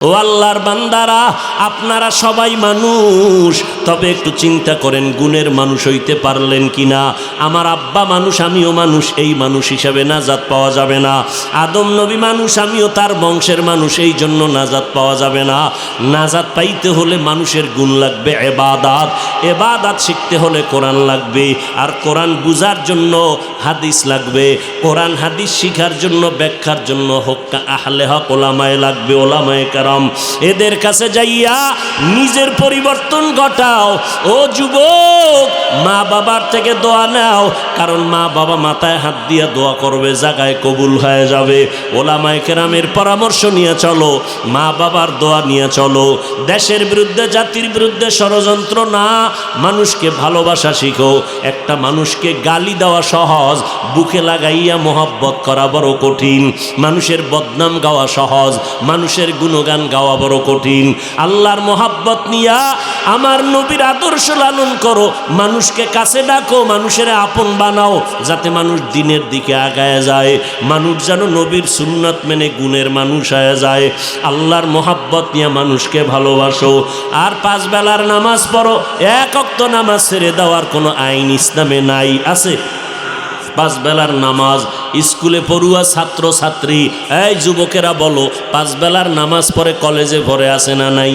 ও আল্লাহর বান্দারা, আপনারা সবাই মানুষ, তবে একটু চিন্তা করেন গুণের মানুষ হইতে পারলেন কিনা। আমার আব্বা মানুষ, আমিও মানুষ, এই মানুষ হিসাবে নাজাত পাওয়া যাবে না। আদম নবী মানুষ, আমিও তার বংশের মানুষ, এই জন্য নাজাত পাওয়া যাবে না। নাজাত পাইতে হলে মানুষের গুণ লাগবে, এবাদাত। এবাদাত শিখতে হলে কোরআন লাগবে, আর কোরআন বুঝার জন্য হাদিস লাগবে। কোরআন হাদিস শিখার জন্য, ব্যাখ্যার জন্য হক আহলে হক ওলামায়ে লাগবে, ওলামায়ে কেরাম। এদের কাছে যাইয়া নিজের পরিবর্তন ঘটাও। ও যুবক, মা বাবার থেকে দোয়া নাও, কারণ মা বাবা মাথায় হাত দিয়া দোয়া করবে, জায়গায় কবুল হয়ে যাবে। ওলামায়ে কেরামের পরামর্শ নিয়ে চলো, মা বাবার দোয়া নিয়ে চলো। দেশের বিরুদ্ধে, জাতির বিরুদ্ধে ষড়যন্ত্র না, মানুষকে ভালোবাসা শিখো। একটা মানুষকে গালি দেওয়া সহজ, বুকে লাগাইয়া মোহব্বত করা বড় কঠিন। মানুষের বদনাম গাওয়া সহজ, মানুষের গুণগান গাওয়া বড় কঠিন। আল্লাহর মোহাব্বত নিয়া আমার নবীর আদর্শ লালন করো, মানুষকে কাছে ডাকো, মানুষের আপন বানাও, যাতে মানুষ দিনের দিকে আগায় যায়। মানুষ যেন নবীর সুন্নাত মেনে গুণের মানুষ হয়ে যায়। আল্লাহর মোহাব্বত নিয়ে মানুষকে ভালোবাসো। আর 5 বেলার নামাজ পড়ো। এক ওয়াক্ত নামাজ ছেড়ে দেওয়ার কোনো আইন ইসলামে নাই, আছে? 5 বেলার নামাজ। স্কুলে পড়ুয়া ছাত্র ছাত্রী, এই যুবকেরা বলো, 5 বেলার নামাজ পড়ে কলেজে পড়ে আছে না নাই?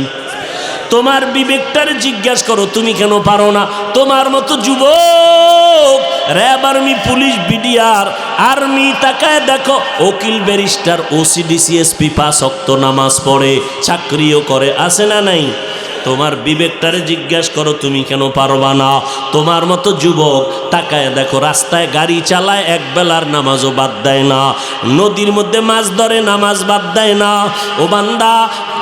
তোমার বিবেকটারে জিজ্ঞাসা করো, তুমি কেন পারো না? তোমার মতো যুবক RAB, army, police, BDR, army, তাকায় দেখো, উকিল, ব্যারিস্টার, ওসিডিসি, এসপি 5 ওয়াক্ত নামাজ পড়ে, চাকরিও করে, আছে না নাই? তোমার বিবেকটারে জিজ্ঞাসা করো, তুমি কেন পারবা না? তোমার মতো যুবক তাকায় দেখো, রাস্তায় গাড়ি চালায়, এক বেলার নামাজও বাদ দেয় না। নদীর মধ্যে মাছ ধরে, নামাজ বাদ দেয় না। ও বান্দা,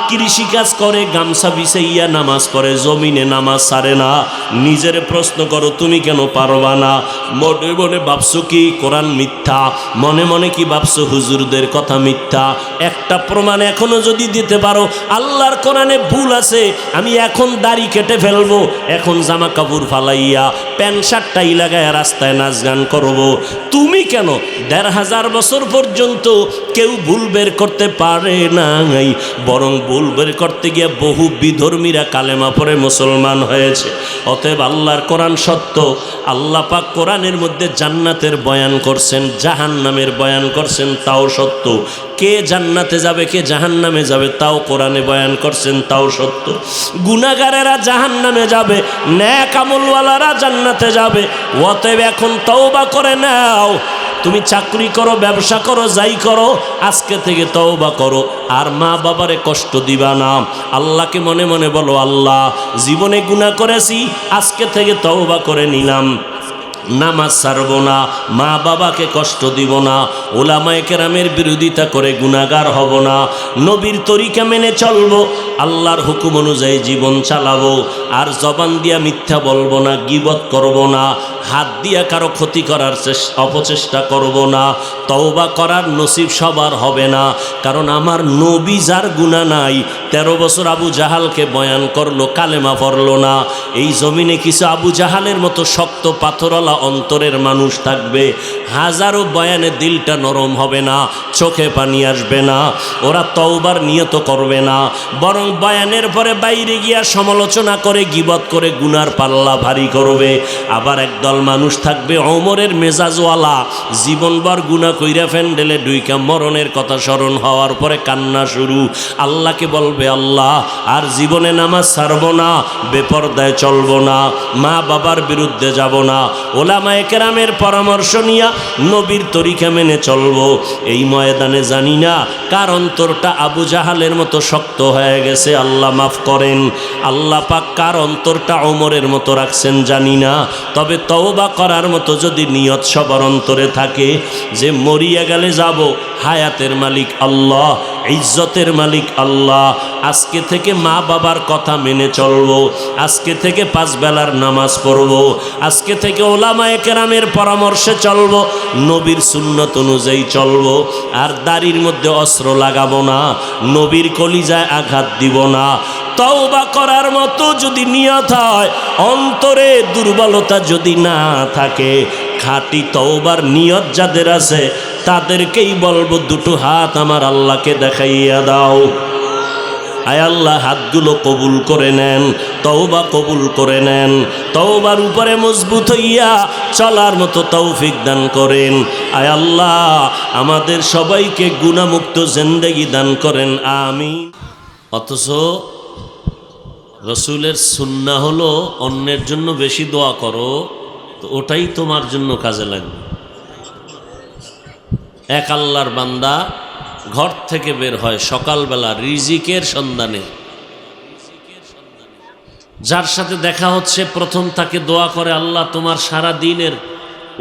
কৃষিকাজ করে, গামছা বিছাইয়া নামাজ পড়ে, জমিনে নামাজ ছাড়ে না। নিজের প্রশ্ন করো, তুমি কেন পারবা না? মনে মনে ভাবছো কি কোরআন মিথ্যা? মনে মনে কি ভাবছো হুজুরদের কথা মিথ্যা? একটা প্রমাণ এখনো যদি দিতে পারো আল্লাহর কোরআনে ভুল আছে, আমি এখন দাড়ি কেটে ফেলবো, এখন জামা কাপড় ফালাইয়া প্যান্ট শার্টটাই লাগায় রাস্তায় নাচ গান করবো। তুমি কেন? 1500 বছর পর্যন্ত কেউ ভুল বের করতে পারে নাই, বরং ভুল বের করতে গিয়ে বহু বিধর্মীরা কালেমা পড়ে মুসলমান হয়েছে। অতএব আল্লাহর কোরআন সত্য। আল্লাহ পাক কোরআনের মধ্যে জান্নাতের বয়ান করছেন, জাহান্নামের বয়ান করছেন, তাও সত্য। কে জান্নাতে যাবে, কে জাহান্নামে যাবে, তাও কোরআনে বয়ান করছেন, তাও সত্য। গুনাহগারেরা জাহান্নামে যাবে, নেক আমলওয়ালারা জান্নাতে যাবে। অতএব এখন তওবা করে নাও। তুমি চাকরি করো, ব্যবসা করো, যাই করো, আজকে থেকে তওবা করো। আর মা বাবারে কষ্ট দিবা না। আল্লাহকে মনে মনে বলো, আল্লাহ, জীবনে গুনাহ করেছি, আজকে থেকে তওবা করে নিলাম, নামাজ ছাড়ব না, মা বাবাকে কষ্ট দিব না, ওলামায়ে কেরামের বিরোধিতা করে গুনাহগার হব না, নবীর তরিকা মেনে চলবো, আল্লাহর হুকুম অনুযায়ী জীবন চালাবো। আর জবান দিয়া মিথ্যা বলবো না, গীবত করব না, হাত দিয়া কারো ক্ষতি করার অপচেষ্টা করব না। তওবা করার নসিব সবার হবে না, কারণ আমার নবী যার গুনাহ নাই, 13 বছর আবু জাহালকে বয়ান করলো, কালেমা পড়লো না। এই জমিনে কিছু আবু জাহালের মতো শক্ত পাথরওয়ালা অন্তরের মানুষ থাকবে, হাজারো বয়ানে দিলটা নরম হবে না, চোখে পানি আসবে না, ওরা তওবার নিয়ত করবে না, বরং বয়ানের পরে বাইরে গিয়া সমালোচনা করে, গীবত করে গুনার পাল্লা ভারী করবে। আবার একদল মানুষ থাকবে ওমরের মেজাজওয়ালা, জীবনভর গুনাহ কইরা ফ্যান্ডেলে ডুইকা মরণের কথা স্মরণ হওয়ার পরে কান্না শুরু। আল্লাহকে বলবে, আল্লাহ, আর জীবনে নামাজ ছাড়ব না, বেপরদায় চলব না, মা বাবার বিরুদ্ধে যাব না, ওলামায়ে কেরামের পরামর্শ নিয়া নবীর তরিকা মেনে চলবো। এই ময়দানে জানি না কার অন্তরটা আবু জাহালের মতো শক্ত হয়ে গেছে, আল্লাহ মাফ করেন। আল্লাহ পাক কার অন্তরটা ওমরের মতো রাখছেন জানি না। তবে তওবা করার মতো যদি নিয়ত সবার অন্তরে থাকে, যে মরিয়া গেলে যাব, হায়াতের মালিক আল্লাহ, ইজ্জতের মালিক আল্লাহ, আজকে থেকে মা বাবার কথা মেনে চলবো, আজকে থেকে 5 বেলার নামাজ পড়বো, আজকে থেকে ওলামায়ে কেরামের পরামর্শে চলবো, নবীর সুন্নত অনুযায়ী চলবো। আর দাড়ির মধ্যে অস্ত্র লাগাবো না, নবীর কলিজায় আঘাত দিব না। তওবা করার মতো যদি নিয়ত হয়, অন্তরে দুর্বলতা যদি না থাকে, খাঁটি তওবার নিয়ত যাদের আছে, তাদেরকেই বলবো, দুটো হাত আমার আল্লাহকে দেখাইয়া দাও। আয় আল্লাহ হাতগুলো কবুল করে নেন, তওবা কবুল করে নেন, তওবার উপরে মজবুত হইয়া চলার মতো তৌফিক দান করেন। আয় আল্লাহ আমাদের সবাইকে গুনাহমুক্ত জিন্দেগি দান করেন, আমিন। অথচ রসুলের সুন্নাহ হলো অন্যের জন্য বেশি দোয়া করো, তো ওটাই তোমার জন্য কাজে লাগবে। এক আল্লাহর বান্দা ঘর থেকে বের হয় সকালবেলা রিজিকের সন্ধানে, যার সাথে দেখা হচ্ছে প্রথম তাকে দোয়া করে, আল্লাহ তোমার সারা দিনের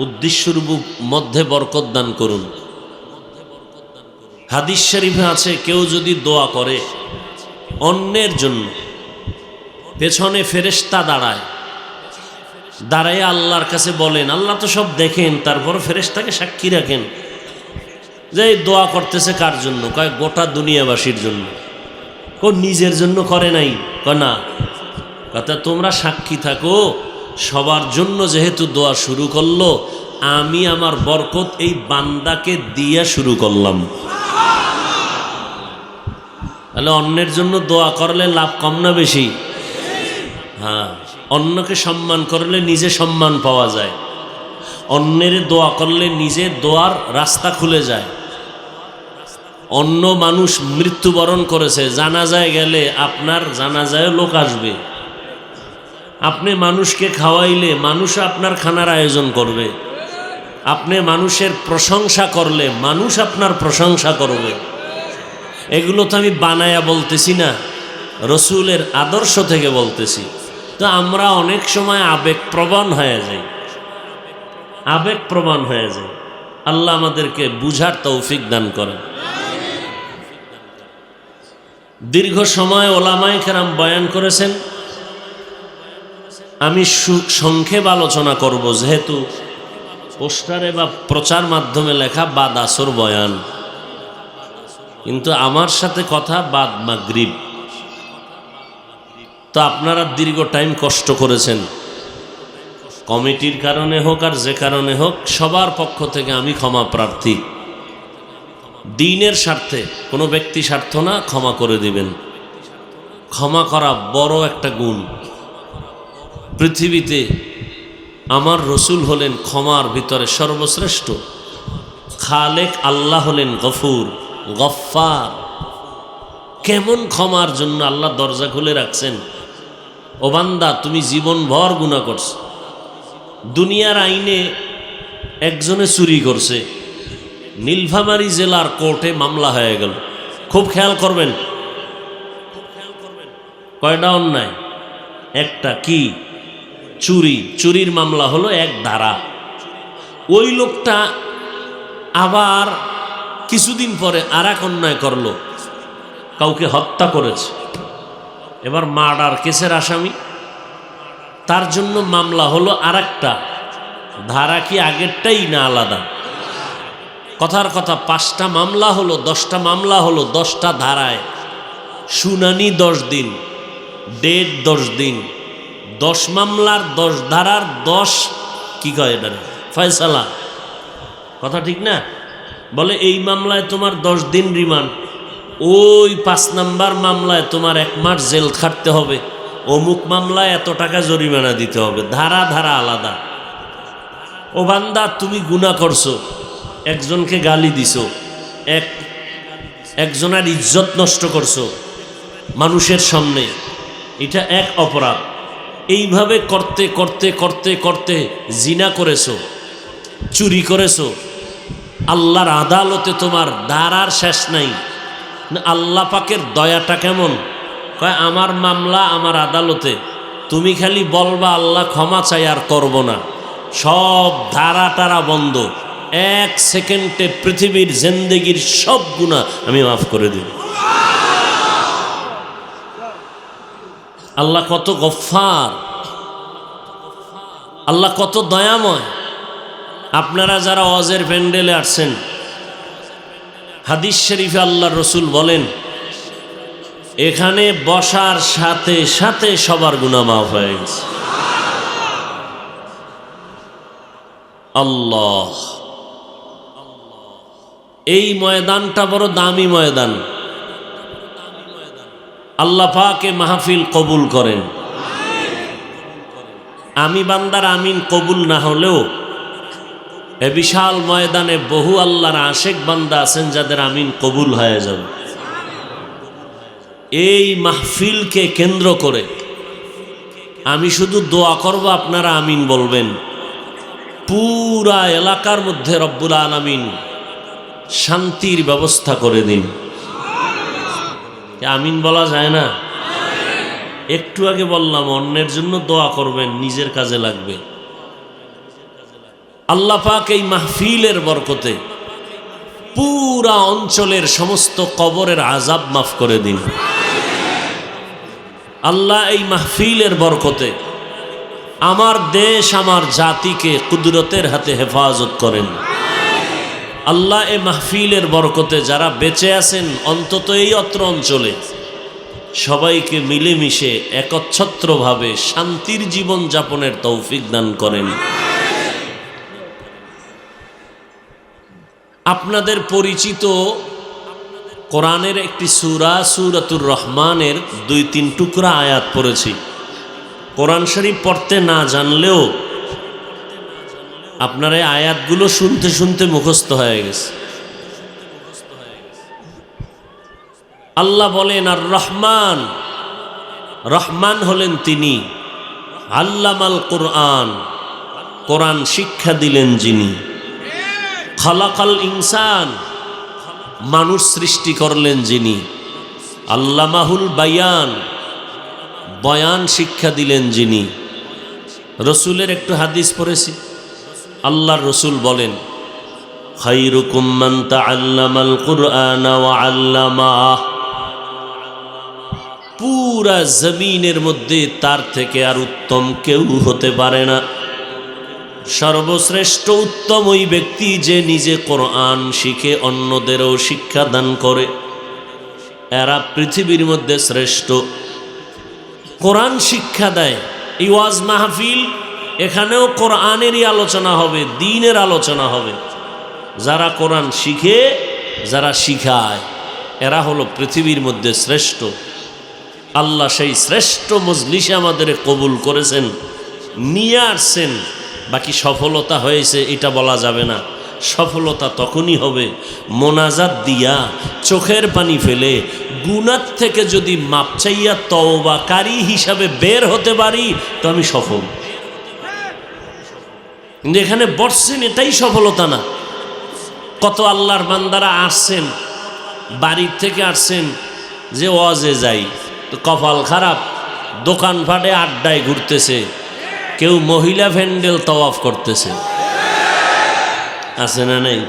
উদ্দেশ্যরূপ মধ্যে বরকত দান করুন। হাদিস শরীফে আছে কেউ যদি দোয়া করে অন্যের জন্য, পেছনে ফেরেশতা দাঁড়ায় আল্লাহর কাছে বলেন, আল্লাহ তো সব দেখেন, তারপর ফেরেশতাকে সাক্ষী রাখেন যে এই দোয়া করতেছে কার জন্য? কয় গোটা দুনিয়াবাসীর জন্য। নিজের জন্য করে নাই? কয় না। কথা তোমরা সাক্ষী থাকো, সবার জন্য যেহেতু দোয়া শুরু করলো, আমি আমার বরকত এই বান্দাকে দিয়া শুরু করলাম। তাহলে অন্যের জন্য দোয়া করলে লাভ কম না বেশি? হ্যাঁ, অন্যকে সম্মান করলে নিজে সম্মান পাওয়া যায়, অন্যের দোয়া করলে নিজে দোয়ার রাস্তা খুলে যায়। অন্য মানুষ মৃত্যুবরণ করেছে, জানাজায় গেলে আপনার জানাজায় লোক আসবে। আপনি মানুষকে খাওয়াইলে মানুষ আপনার খানার আয়োজন করবে। আপনি মানুষের প্রশংসা করলে মানুষ আপনার প্রশংসা করবে। এগুলো তো আমি বানায়া বলতেছি না, রসুলের আদর্শ থেকে বলতেছি। তো আমরা অনেক সময় আবেগপ্রবণ হয়ে যাই, আবেগপ্রবণ হয়ে যাই। আল্লাহ আমাদেরকে বুঝার তৌফিক দান করেন। দীর্ঘ সময় ওলামায়ে কেরাম বয়ান করেছেন, আমি সংক্ষেপ আলোচনা করব, যেহেতু পোস্টারে বা প্রচার মাধ্যমে লেখা বাদ আসর বয়ান, কিন্তু আমার সাথে কথা বাদ মাগরিব। তো আপনারা দীর্ঘ টাইম কষ্ট করেছেন, কমিটির কারণে হোক আর যে কারণে হোক, সবার পক্ষ থেকে আমি ক্ষমা প্রার্থী। দ্বীনের স্বার্থে, কোনো ব্যক্তি স্বার্থ না, ক্ষমা করে দিবেন। ক্ষমা করা বড় একটা গুণ। পৃথিবীতে আমার রসুল হলেন ক্ষমার ভিতরে সর্বশ্রেষ্ঠ। খালেক আল্লাহ হলেন গফুর, গফফার। কেমন ক্ষমার জন্য আল্লাহ দরজা খুলে রাখছেন। ও বান্দা, তুমি জীবনভর গুনাহ করছো। দুনিয়ার আইনে একজনে চুরি করছে, নীলফামারী জেলার কোর্টে মামলা হয়ে গেল। খুব খেয়াল করবেন, কয়টা অন্যায়? একটা। কি? চুরি। চুরির মামলা হলো এক ধারা। ওই লোকটা আবার কিছুদিন পরে আর এক অন্যায় করলো, কাউকে হত্যা করেছে। এবার মার্ডার কেসের আসামি, তার জন্য মামলা হলো আর একটা ধারা। কি আগেরটাই না আলাদা? কথার কথা, 5টা মামলা হলো, 10টা মামলা হলো, 10টা ধারায়। শুনানি 10 দিন, ডেট 10 দিন, 10 মামলার 10 ধারার 10 কি কয় এটা ফয়সালা। কথা ঠিক না? বলে এই মামলায় তোমার 10 দিন রিমান্ড, ওই 5 নাম্বার মামলায় তোমার 1 মাস জেল খাটতে হবে, অমুক মামলায় এত টাকা জরিমানা দিতে হবে। ধারা ধারা আলাদা। ও বান্দা, তুমি গুনাহ করছো, একজনকে গালি দিছো, একজনের ইজ্জত নষ্ট করছো মানুষের সামনে, এটা এক অপরাধ। এইভাবে করতে করতে করতে করতে জিনা করেছো, চুরি করেছো, আল্লাহর আদালতে তোমার ধারার শেষ নাই। আল্লাহ পাকের দয়াটা কেমন? কয় আমার মামলা আমার আদালতে, তুমি খালি বলবা আল্লাহ ক্ষমা চাই আর করব না, সব ধারা টারা বন্ধ। 1 সেকেন্ডে পৃথিবীর জিন্দেগির সব গুনাহ আমি মাফ করে দেব। আল্লাহ কত গফফার, আল্লাহ কত দয়াময়। আপনারা যারা ওয়াজের প্যান্ডেলে আসছেন, হাদিস শরীফে আল্লাহর রসুল বলেন, এখানে বসার সাথে সাথে সবার গুনাহ মাফ হয়ে গেছে। আল্লাহ, এই ময়দানটা বড় দামি ময়দান। আল্লাহ পাকে মাহফিল কবুল করেন। আমি বান্দার আমিন কবুল না হলেও এ বিশাল ময়দানে বহু আল্লাহর আশেক বান্দা আছেন যাদের আমিন কবুল হয়ে যাবে। এই মাহফিলকে কেন্দ্র করে আমি শুধু দোয়া করব, আপনারা আমিন বলবেন। পুরা এলাকার মধ্যে রব্বুল আলামিন শান্তির ব্যবস্থা করে দিন। আমিন বলা যায় না? একটু আগে বললাম অন্যের জন্য দোয়া করবেন, নিজের কাজে লাগবে। আল্লাহ পাক এই মাহফিলের বরকতে পুরা অঞ্চলের সমস্ত কবরের আযাব মাফ করে দিন। আল্লাহ এই মাহফিলের বরকতে আমার দেশ আমার জাতিকে কুদরতের হাতে হেফাজত করেন। আল্লাহ এই মাহফিলের বরকতে যারা বেঁচে আছেন অন্তত এই অত্র অঞ্চলে সবাইকে মিলেমিশে একচ্ছত্রভাবে শান্তির জীবন যাপনের তৌফিক দান করেন। আপনাদের পরিচিত কোরআনের একটি সূরা সূরাতুর রহমানের 2-3 টুকরা আয়াত পড়েছি। কোরআন শরীফ পড়তে না জানলেও আপনার এই আয়াতগুলো শুনতে শুনতে মুখস্থ হয়ে গেছে। আল্লাহ বলেন, আর রহমান, রহমান হলেন তিনি, আল্লামাল কোরআন, কোরআন শিক্ষা দিলেন যিনি, খালাকাল ইনসান, মানুষ সৃষ্টি করলেন যিনি, আল্লামাহুল বায়ান, বয়ান শিক্ষা দিলেন যিনি। রসুলের একটু হাদিস পড়েছি, আল্লাহর রসুল বলেন, খায়রুকুম মান তাআল্লামাল কুরআন ওয়া আল্লামাহ, পুরা জমিনের মধ্যে তার থেকে আর উত্তম কেউ হতে পারে না। সর্বশ্রেষ্ঠ উত্তম ওই ব্যক্তি যে নিজে কোরআন শিখে অন্যদেরও শিক্ষা দান করে। এরা পৃথিবীর মধ্যে শ্রেষ্ঠ। কোরআন শিক্ষা দেয়। এই ওয়াজ মাহফিল, এখানেও কোরআনেরই আলোচনা হবে, দ্বীনের আলোচনা হবে। যারা কোরআন শিখে, যারা শিখায়, এরা হলো পৃথিবীর মধ্যে শ্রেষ্ঠ। আল্লাহ সেই শ্রেষ্ঠ মজলিসে আমাদের কবুল করেছেন, নিয়ে আসছেন। বাকি সফলতা হয়েছে এটা বলা যাবে না। সফলতা তখনই হবে মোনাজাত দিয়া চোখের পানি ফেলে গুনাহ থেকে যদি মাপ চাইয়া তওবাকারী হিসাবে বের হতে পারি তো আমি সফল। কিন্তু এখানে বসছেন এটাই সফলতা না। কত আল্লাহর বান্দারা আসছেন, বাড়ির থেকে আসছেন যে ওয়াজে যাই, তো কপাল খারাপ, দোকানপাটে আড্ডায় ঘুরতেছে, কেউ মহিলা ভ্যান্ডেল তওয়াফ করতেছে। আছে না নেই?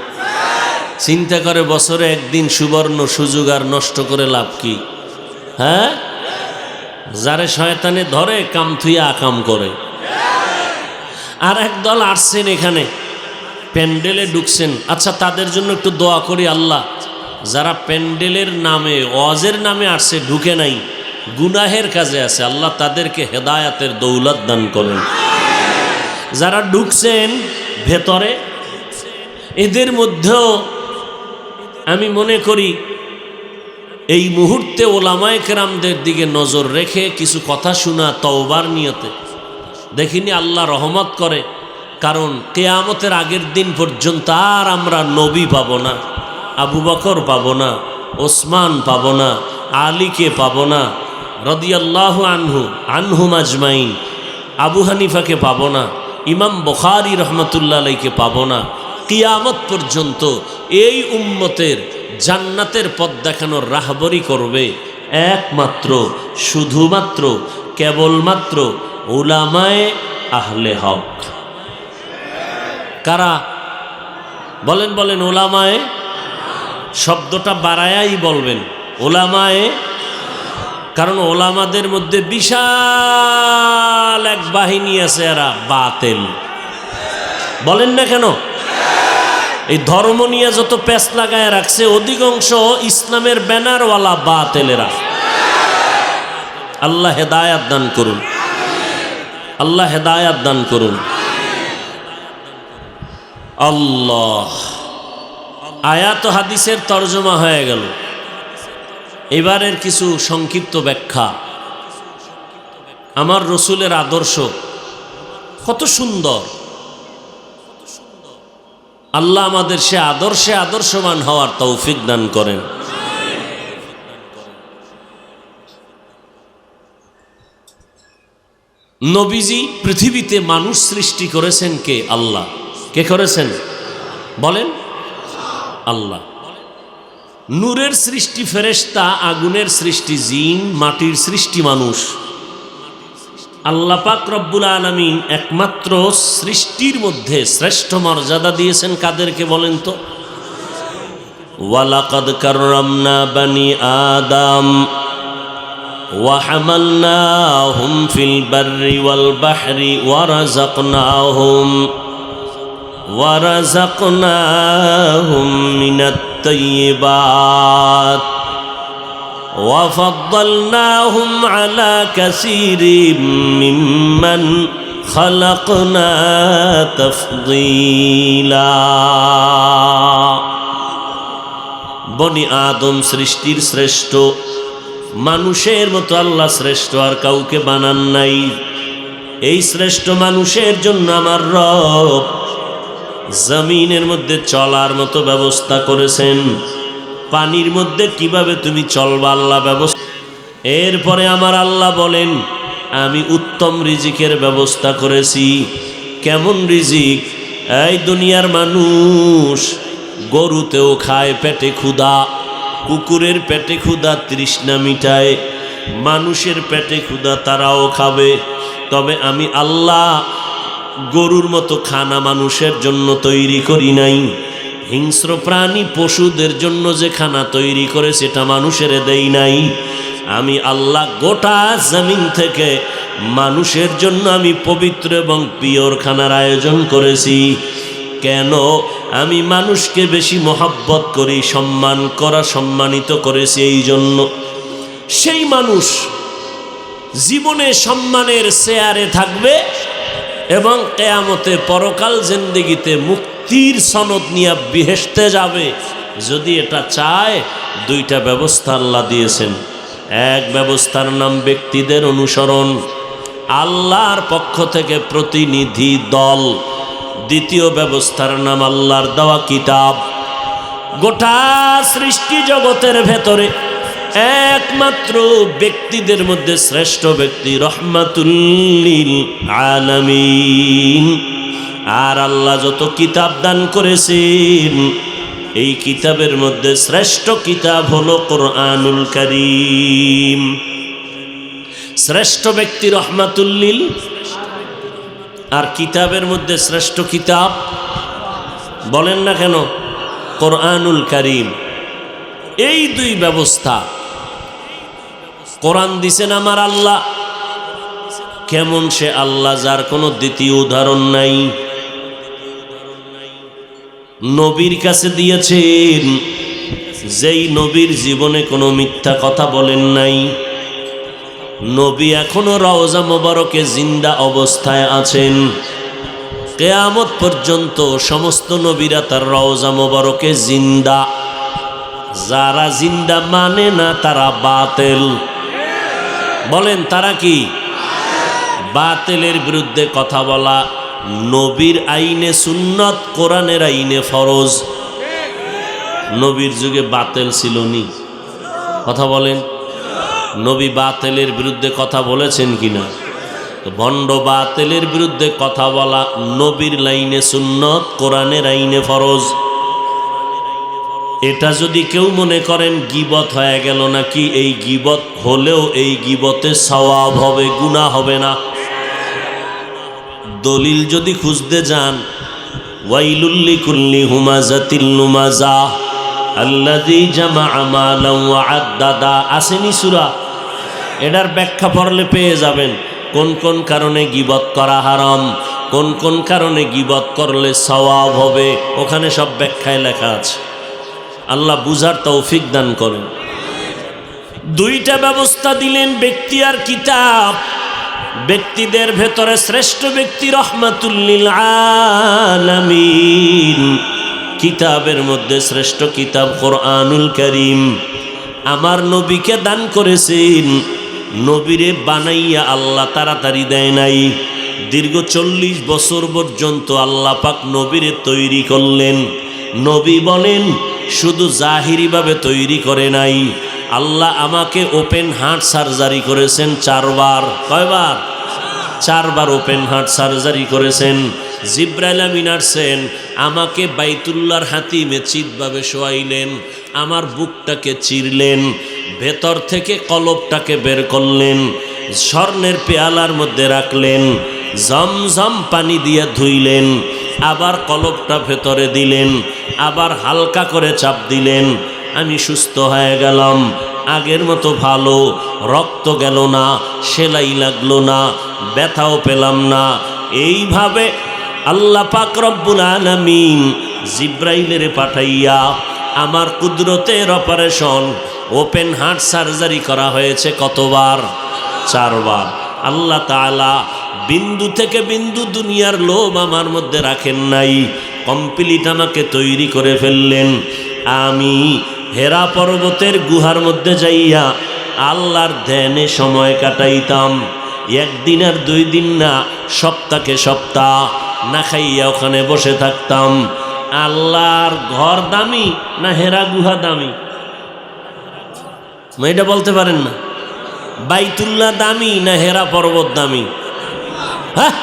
চিন্তা করে বছরে একদিন সুবর্ণ সুযোগ আর নষ্ট করে লাভ কি? হ্যাঁ, যারে শয়তানে ধরে কাম থুইয়া আকাম করে। আর একদল আসছেন এখানে প্যান্ডেলে ঢুকছেন। আচ্ছা, তাদের জন্য একটু দোয়া করি, আল্লাহ যারা প্যান্ডেলের নামে ওয়াজের নামে আসছে, ঢুকে নাই, গুনাহের কাজে আছে, আল্লাহ তাদেরকে হেদায়াতের দৌলত দান করেন। যারা ঢুকছেন ভেতরে, এদের মধ্যেও আমি মনে করি এই মুহূর্তে ওলামায়ে কেরামদের দিকে নজর রেখে কিছু কথা শোনা তওবার নিয়তে দেখিনি আল্লাহ রহমত করে। কারণ কিয়ামতের আগের দিন পর্যন্ত আর আমরা নবী পাব না, আবু বকর পাব না, ওসমান পাব না, আলীকে পাব না রাদিয়াল্লাহু আনহুম আজমাইন, আবু হানিফাকে পাব না, ইমাম বুখারী রহমতুল্লাহ আলাইহিকে পাব না। কিয়ামত পর্যন্ত এই উম্মতের জান্নাতের পথ দেখানোর রাহবরি করবে একমাত্র, শুধুমাত্র, কেবলমাত্র উলামায়ে আহলে হক। কারা? বলেন বলেন। উলামায়ে, শব্দটা বাড়ায়াই বলবেন, উলামায়ে। কারণ ওলামাদের মধ্যে বিশাল এক বাহিনী আছে, এরা বাতিল। বলেন না কেন? এই ধর্ম নিয়ে যত প্যাঁচ লাগায় রাখছে অধিকাংশ ইসলামের ব্যানারওয়ালা বাতিলেরা। আল্লাহ হেদায়াত দান করুন, আল্লাহ হেদায়াত দান করুন। আল্লাহ, আয়াত হাদিসের তর্জমা হয়ে গেল। এবারের কিছু সংক্ষিপ্ত ব্যাখ্যা। আমার রসুলের আদর্শ কত সুন্দর, আল্লাহ আমাদের সে আদর্শে আদর্শবান হওয়ার তৌফিক দান করেন। নবীজি পৃথিবীতে মানুষ সৃষ্টি করেছেন কে? আল্লাহ। কে করেছেন বলেন? আল্লাহ। নূরের সৃষ্টি ফেরেশতা, আগুনের সৃষ্টি জিন, মাটির সৃষ্টি মানুষ। আল্লাহ পাক রব্বুল আলামিন একমাত্র সৃষ্টির মধ্যে শ্রেষ্ঠ মর্যাদা দিয়েছেন কাদেরকে বলেন তো? ওয়ালাকাদ কাররামনা বানি আদম ওয়া হামালনাহুম ফিল বাররি ওয়াল বাহরি ওয়া রাযাকনাহুম মিনাত তাইয়্যিবাত وفضلناهم على كثير ممن خلقنا تفضيلا। বনি আদম সৃষ্টির শ্রেষ্ঠ, মানুষের মতো আল্লাহ শ্রেষ্ঠ আর কাউকে বানান নাই। এই শ্রেষ্ঠ মানুষের জন্য আমার রব জমিনের মধ্যে চলার মতো ব্যবস্থা করেছেন। পানির মধ্যে কিভাবে তুমি চলবা আল্লাহ ব্যবস্থা। এরপরে আমার আল্লাহ বলেন আমি উত্তম রিজিকের ব্যবস্থা করেছি। কেমন রিজিক? এই দুনিয়ার মানুষ গরুতেও খায় পেটে ক্ষুধা, কুকুরের পেটে ক্ষুধা তৃষ্ণা মিটায়, মানুষের পেটে ক্ষুধা তারাও খাবে। তবে আমি আল্লাহ গরুর মতো খানা মানুষের জন্য তৈরি করি নাই। হিংস্র প্রাণী পশুদের জন্য যে খানা তৈরি করে সেটা মানুষের দেই নাই। আমি আল্লাহ গোটা জমিন থেকে মানুষের জন্য আমি পবিত্র এবং পিওর খানার আয়োজন করেছি। কেন? আমি মানুষকে বেশি মহব্বত করি, সম্মানিত করেছি এই জন্য। সেই মানুষ জীবনে সম্মানের চেয়ারে থাকবে এবং কিয়ামতে পরকাল জিন্দেগিতে মুক্তির সনদ নিয়ে বেহেশতে যাবে। যদি এটা চায়, দুইটা ব্যবস্থা আল্লাহ দিয়েছেন। এক ব্যবস্থার নাম ব্যক্তিদের অনুসরণ, আল্লাহর পক্ষ থেকে প্রতিনিধি দল। দ্বিতীয় ব্যবস্থার নাম আল্লাহর দেওয়া কিতাব। গোটা সৃষ্টি জগতের ভেতরে একমাত্র ব্যক্তিদের মধ্যে শ্রেষ্ঠ ব্যক্তি রহমাতুল লিল আলামিন। আর আল্লাহ যত কিতাব দান করেছেন, এই কিতাবের মধ্যে শ্রেষ্ঠ কিতাব হলো কোরআনুল কারীম। শ্রেষ্ঠ ব্যক্তি রহমাতুল লিল, আর কিতাবের মধ্যে শ্রেষ্ঠ কিতাব বলেন না কেন? কোরআনুল কারীম। এই দুই ব্যবস্থা কোরআন দিছেন আমার আল্লাহ। কেমন সে আল্লাহ যার কোনো দ্বিতীয় উদাহরণ নাই। নবীর কাছে দিয়েছেন, যেই নবীর জীবনে কোনো মিথ্যা কথা বলেন নাই। নবী এখনো রওজা মোবারকে জিন্দা অবস্থায় আছেন। কিয়ামত পর্যন্ত সমস্ত নবীরা তার রওজা মোবারকে জিন্দা। যারা জিন্দা মানে না তারা বাতিল। বলেন তারা কি? বাতিলের বিরুদ্ধে কথা বলা নবীর আইনে সুন্নত, কোরআনের আইনে ফরজ। নবীর যুগে বাতিল ছিল নি? কথা বলেন। নবী বাতিলের বিরুদ্ধে কথা বলেছেন কিনা? তো ভণ্ড বাতিলের বিরুদ্ধে কথা বলা নবীর লাইনে সুন্নত, কোরআনের আইনে ফরজ। এটা যদি কেউ মনে করেন গীবত হয়ে গেল নাকি, এই গীবত হলেও এই গীবতে সওয়াব হবে, গুনাহ হবে না। দলিল যদি খুঁজতে যান, ওয়াইলুল লিকুল্লি হুমাযাতিল লুমাযা আল্লাযী জামাআ মালান ওয়া আদ্দাদা। আসেনি সূরা? এটার ব্যাখ্যা পড়লে পেয়ে যাবেন কোন কোন কারণে গীবত করা হারাম, কোন কোন কারণে গীবত করলে সওয়াব হবে। ওখানে সব ব্যাখ্যায় লেখা আছে। আল্লাহ বুঝার তৌফিক দান করেন। দুইটা ব্যবস্থা দিলেন, ব্যক্তি আর কিতাব। ব্যক্তিদের ভেতরে শ্রেষ্ঠ ব্যক্তি রহমাতুল লিল আলামিন। কিতাবের মধ্যে শ্রেষ্ঠ কিতাব কোরআনুল কারীম। আমার নবীকে দান করেছেন। নবীরে বানাইয়া আল্লাহ তাড়াতাড়ি দেয় নাই, দীর্ঘ 40 বছর পর্যন্ত আল্লাহ পাক নবীরে তৈরি করলেন। নবী বলেন শুধু জাহিরিভাবে তৈরি করে নাই, আল্লাহ আমাকে ওপেন হার্ট সার্জারি করেছেন 4 বার। কয়বার? 4 বার ওপেন হার্ট সার্জারি করেছেন। জিব্রাইল আমিন আসছেন, আমাকে বাইতুল্লাহর হাতিমে চিতভাবে শোয়াইলেন, আমার বুকটাকে চিরলেন, ভেতর থেকে কলবটাকে বের করলেন, স্বর্ণের পেয়ালার মধ্যে রাখলেন, জমজম পানি দিয়ে ধুইলেন, আবার কলবটা ভেতরে দিলেন, আবার হালকা করে চাপ দিলেন। আমি সুস্থ হয়ে গেলাম, আগের মতো ভালো, রক্ত গেল না, সেলাই লাগলো না, ব্যথাও পেলাম না। এইভাবে আল্লাহ পাক রব্বুল আলামিন জিব্রাইলের পাঠাইয়া আমার কুদরতের অপারেশন ওপেন হার্ট সার্জারি করা হয়েছে কতবার? 4 বার। আল্লাহ তাআলা বিন্দু থেকে বিন্দু দুনিয়ার লোভ আমার মধ্যে রাখেন নাই, কমপ্লিট আমাকে তৈরি করে ফেললেন। আমি হেরা পর্বতের গুহার মধ্যে যাইয়া আল্লাহর ধ্যানে সময় কাটাইতাম। 1 দিন আর 2 দিন না, সপ্তাহে সপ্তাহ না খাইয়া ওখানে বসে থাকতাম। আল্লাহর ঘর দামি না হেরা গুহা দামি? এটা বলতে পারেন না? বাইতুল্লাহ দামি না হেরা পর্বত দামি? হ্যাঁ,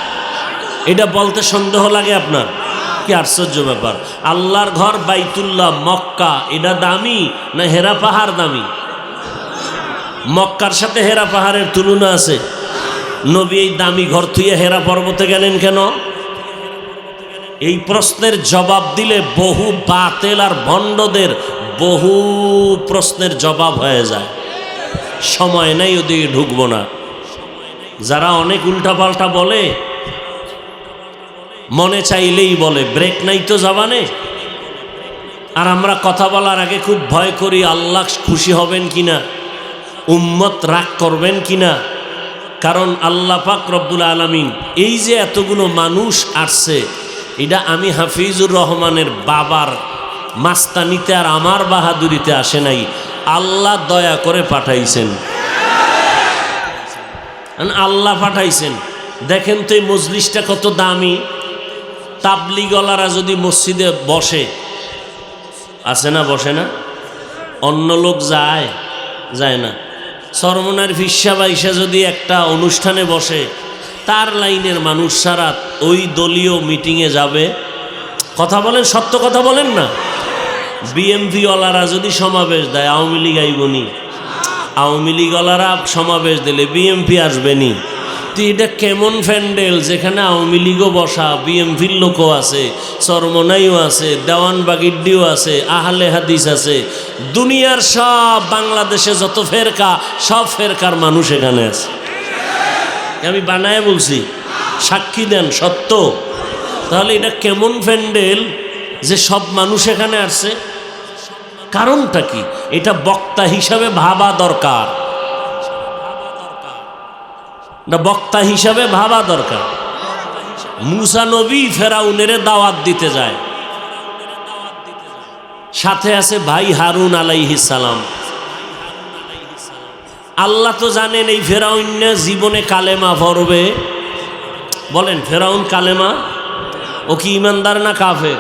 এটা বলতে সন্দেহ লাগে আপনার? কি আশ্চর্য ব্যাপার! আল্লাহর ঘর বাইতুল্লাহ মক্কা, এটা দামি না হেরা পাহাড় দামি? মক্কার সাথে হেরা পাহাড়ের তুলনা আছে? নবী এই দামি ঘর থুইয়া হেরা পর্বতে গেলেন কেন? এই প্রশ্নের জবাব দিলে বহু বাতেল আর ভণ্ডদের বহু প্রশ্নের জবাব হয়ে যায়। সময় নাই, ওদিকে ঢুকবো না। যারা অনেক উল্টাপাল্টা বলে, মনে চাইলেই বলে, ব্রেক নাই তো জবানে। আর আমরা কথা বলার আগে খুব ভয় করি আল্লাহ খুশি হবেন কিনা, উম্মত রাগ করবেন কিনা। কারণ আল্লাহ পাক রব্বুল আলামিন এই যে এতগুলো মানুষ আসছে, এটা আমি হাফিজুর রহমানের বাবার মাস্তানিতে আর আমার বাহাদুরিতে আসে নাই, আল্লাহ দয়া করে পাঠাইছেন। আল্লাহ পাঠাইছেন। দেখেন তো এই মজলিসটা কত দামি। তাবলিগলারা যদি মসজিদে বসে, আছে না? বসে না? অন্য লোক যায়? যায় না। সরমনার ফিসা বাইসা যদি একটা অনুষ্ঠানে বসে, তার লাইনের মানুষ সারা ওই দলীয় মিটিংয়ে যাবে? কথা বলেন, সত্য কথা বলেন না? বিএমপিওয়ালারা যদি সমাবেশ দেয়, আওয়ামী লীগ আইবনি? আওয়ামী লীগওয়ালারা সমাবেশ দিলে বিএমপি আসবেনি? তো এটা কেমন প্যান্ডেল যেখানে আওয়ামী লীগও বসা, বিএমপির লোকও আছে, চরমনাইও আছে, দেওয়ানবাগিড্ডিও আছে, আহলে হাদিস আছে, দুনিয়ার সব বাংলাদেশে যত ফেরকা, সব ফেরকার মানুষ এখানে আছে। আমি বানায় বলছি, সাক্ষী দেন সত্য। তাহলে এটা কেমন প্যান্ডেল যে সব মানুষ এখানে আসছে? কারণটা কি? এটা বক্তা হিসাবে ভাবা দরকার, না বক্তা হিসাবে ভাবা দরকার। মুসা নবী ফেরাউনের দাওয়াত দিতে যায়, সাথে আছে ভাই হারুন আলাইহিস সালাম। আল্লাহ তো জানেন এই ফেরাউন জীবনে কালেমা পড়বে। বলেন, ফেরাউন কালেমা? ও কি ইমানদার না কাফের?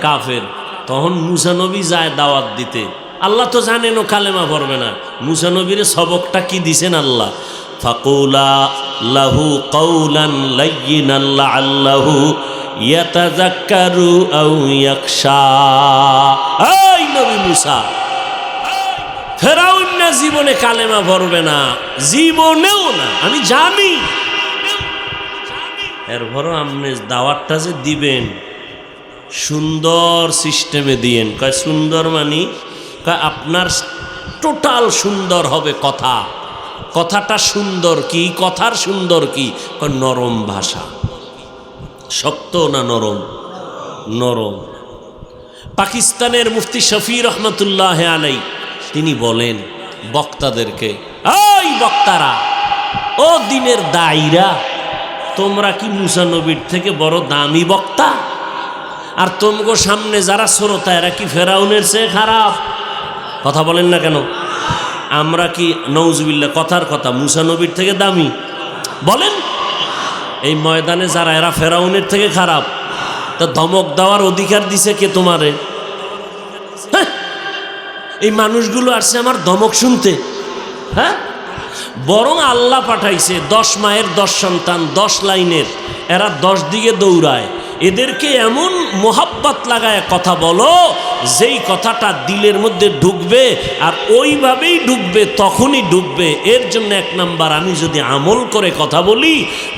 কাফের। তখন মুসা নবী যায় দাওয়াত দিতে। আল্লাহ তো জানেন ও কালেমা পড়বে না। মুসা নবীর সবকটা কি দিছেন আল্লাহ? ফাকুলা লাহু কাউলান লাইয়িনান লাআল্লাহু ইয়াতাযাক্কারু আও ইয়াখশা। এই নবী মুসা, ফেরাউন না জীবনে কালেমা পড়বে না, জীবনেও না, আমি জানি। এরপরও আপনি দাওয়াতটা যে দিবেন সুন্দর সিস্টেমে দিয়েন। কয় সুন্দর মানি? কয় আপনার টোটাল সুন্দর হবে কথা। কথাটা সুন্দর কি? কথার সুন্দর কি? কয় নরম ভাষা। শক্ত না নরম? নরম। পাকিস্তানের মুফতি শফি রহমতুল্লাহ আলাই তিনি বলেন বক্তাদেরকে, এই বক্তারা, ও দিনের দায়ীরা, তোমরা কি মুসা নবীর থেকে বড় দামি বক্তা? আর তোমগো সামনে যারা শ্রোতা, এরা কি ফেরাউনের চেয়ে খারাপ? কথা বলেন না কেন? আমরা কি নওজুবিল্লাহ কথার কথা মুসা নবীর থেকে দামি? বলেন, এই ময়দানে যারা এরা ফেরাউনের থেকে খারাপ, তা ধমক দেওয়ার অধিকার দিছে কে তোমারে? হ্যাঁ, এই মানুষগুলো আসছে আমার ধমক শুনতে। হ্যাঁ, বরং আল্লাহ পাঠাইছে 10 মায়ের 10 সন্তান 10 লাইনের, এরা 10 দিকে দৌড়ায়। এদেরকে এমন মোহাব্বত লাগায় কথা বলো, যেই কথাটা দিলের মধ্যে ঢুকবে আর ওইভাবেই ঢুকবে, তখনই ঢুকবে। এর জন্য 1 নাম্বার, আমি যদি আমল করে কথা বলি।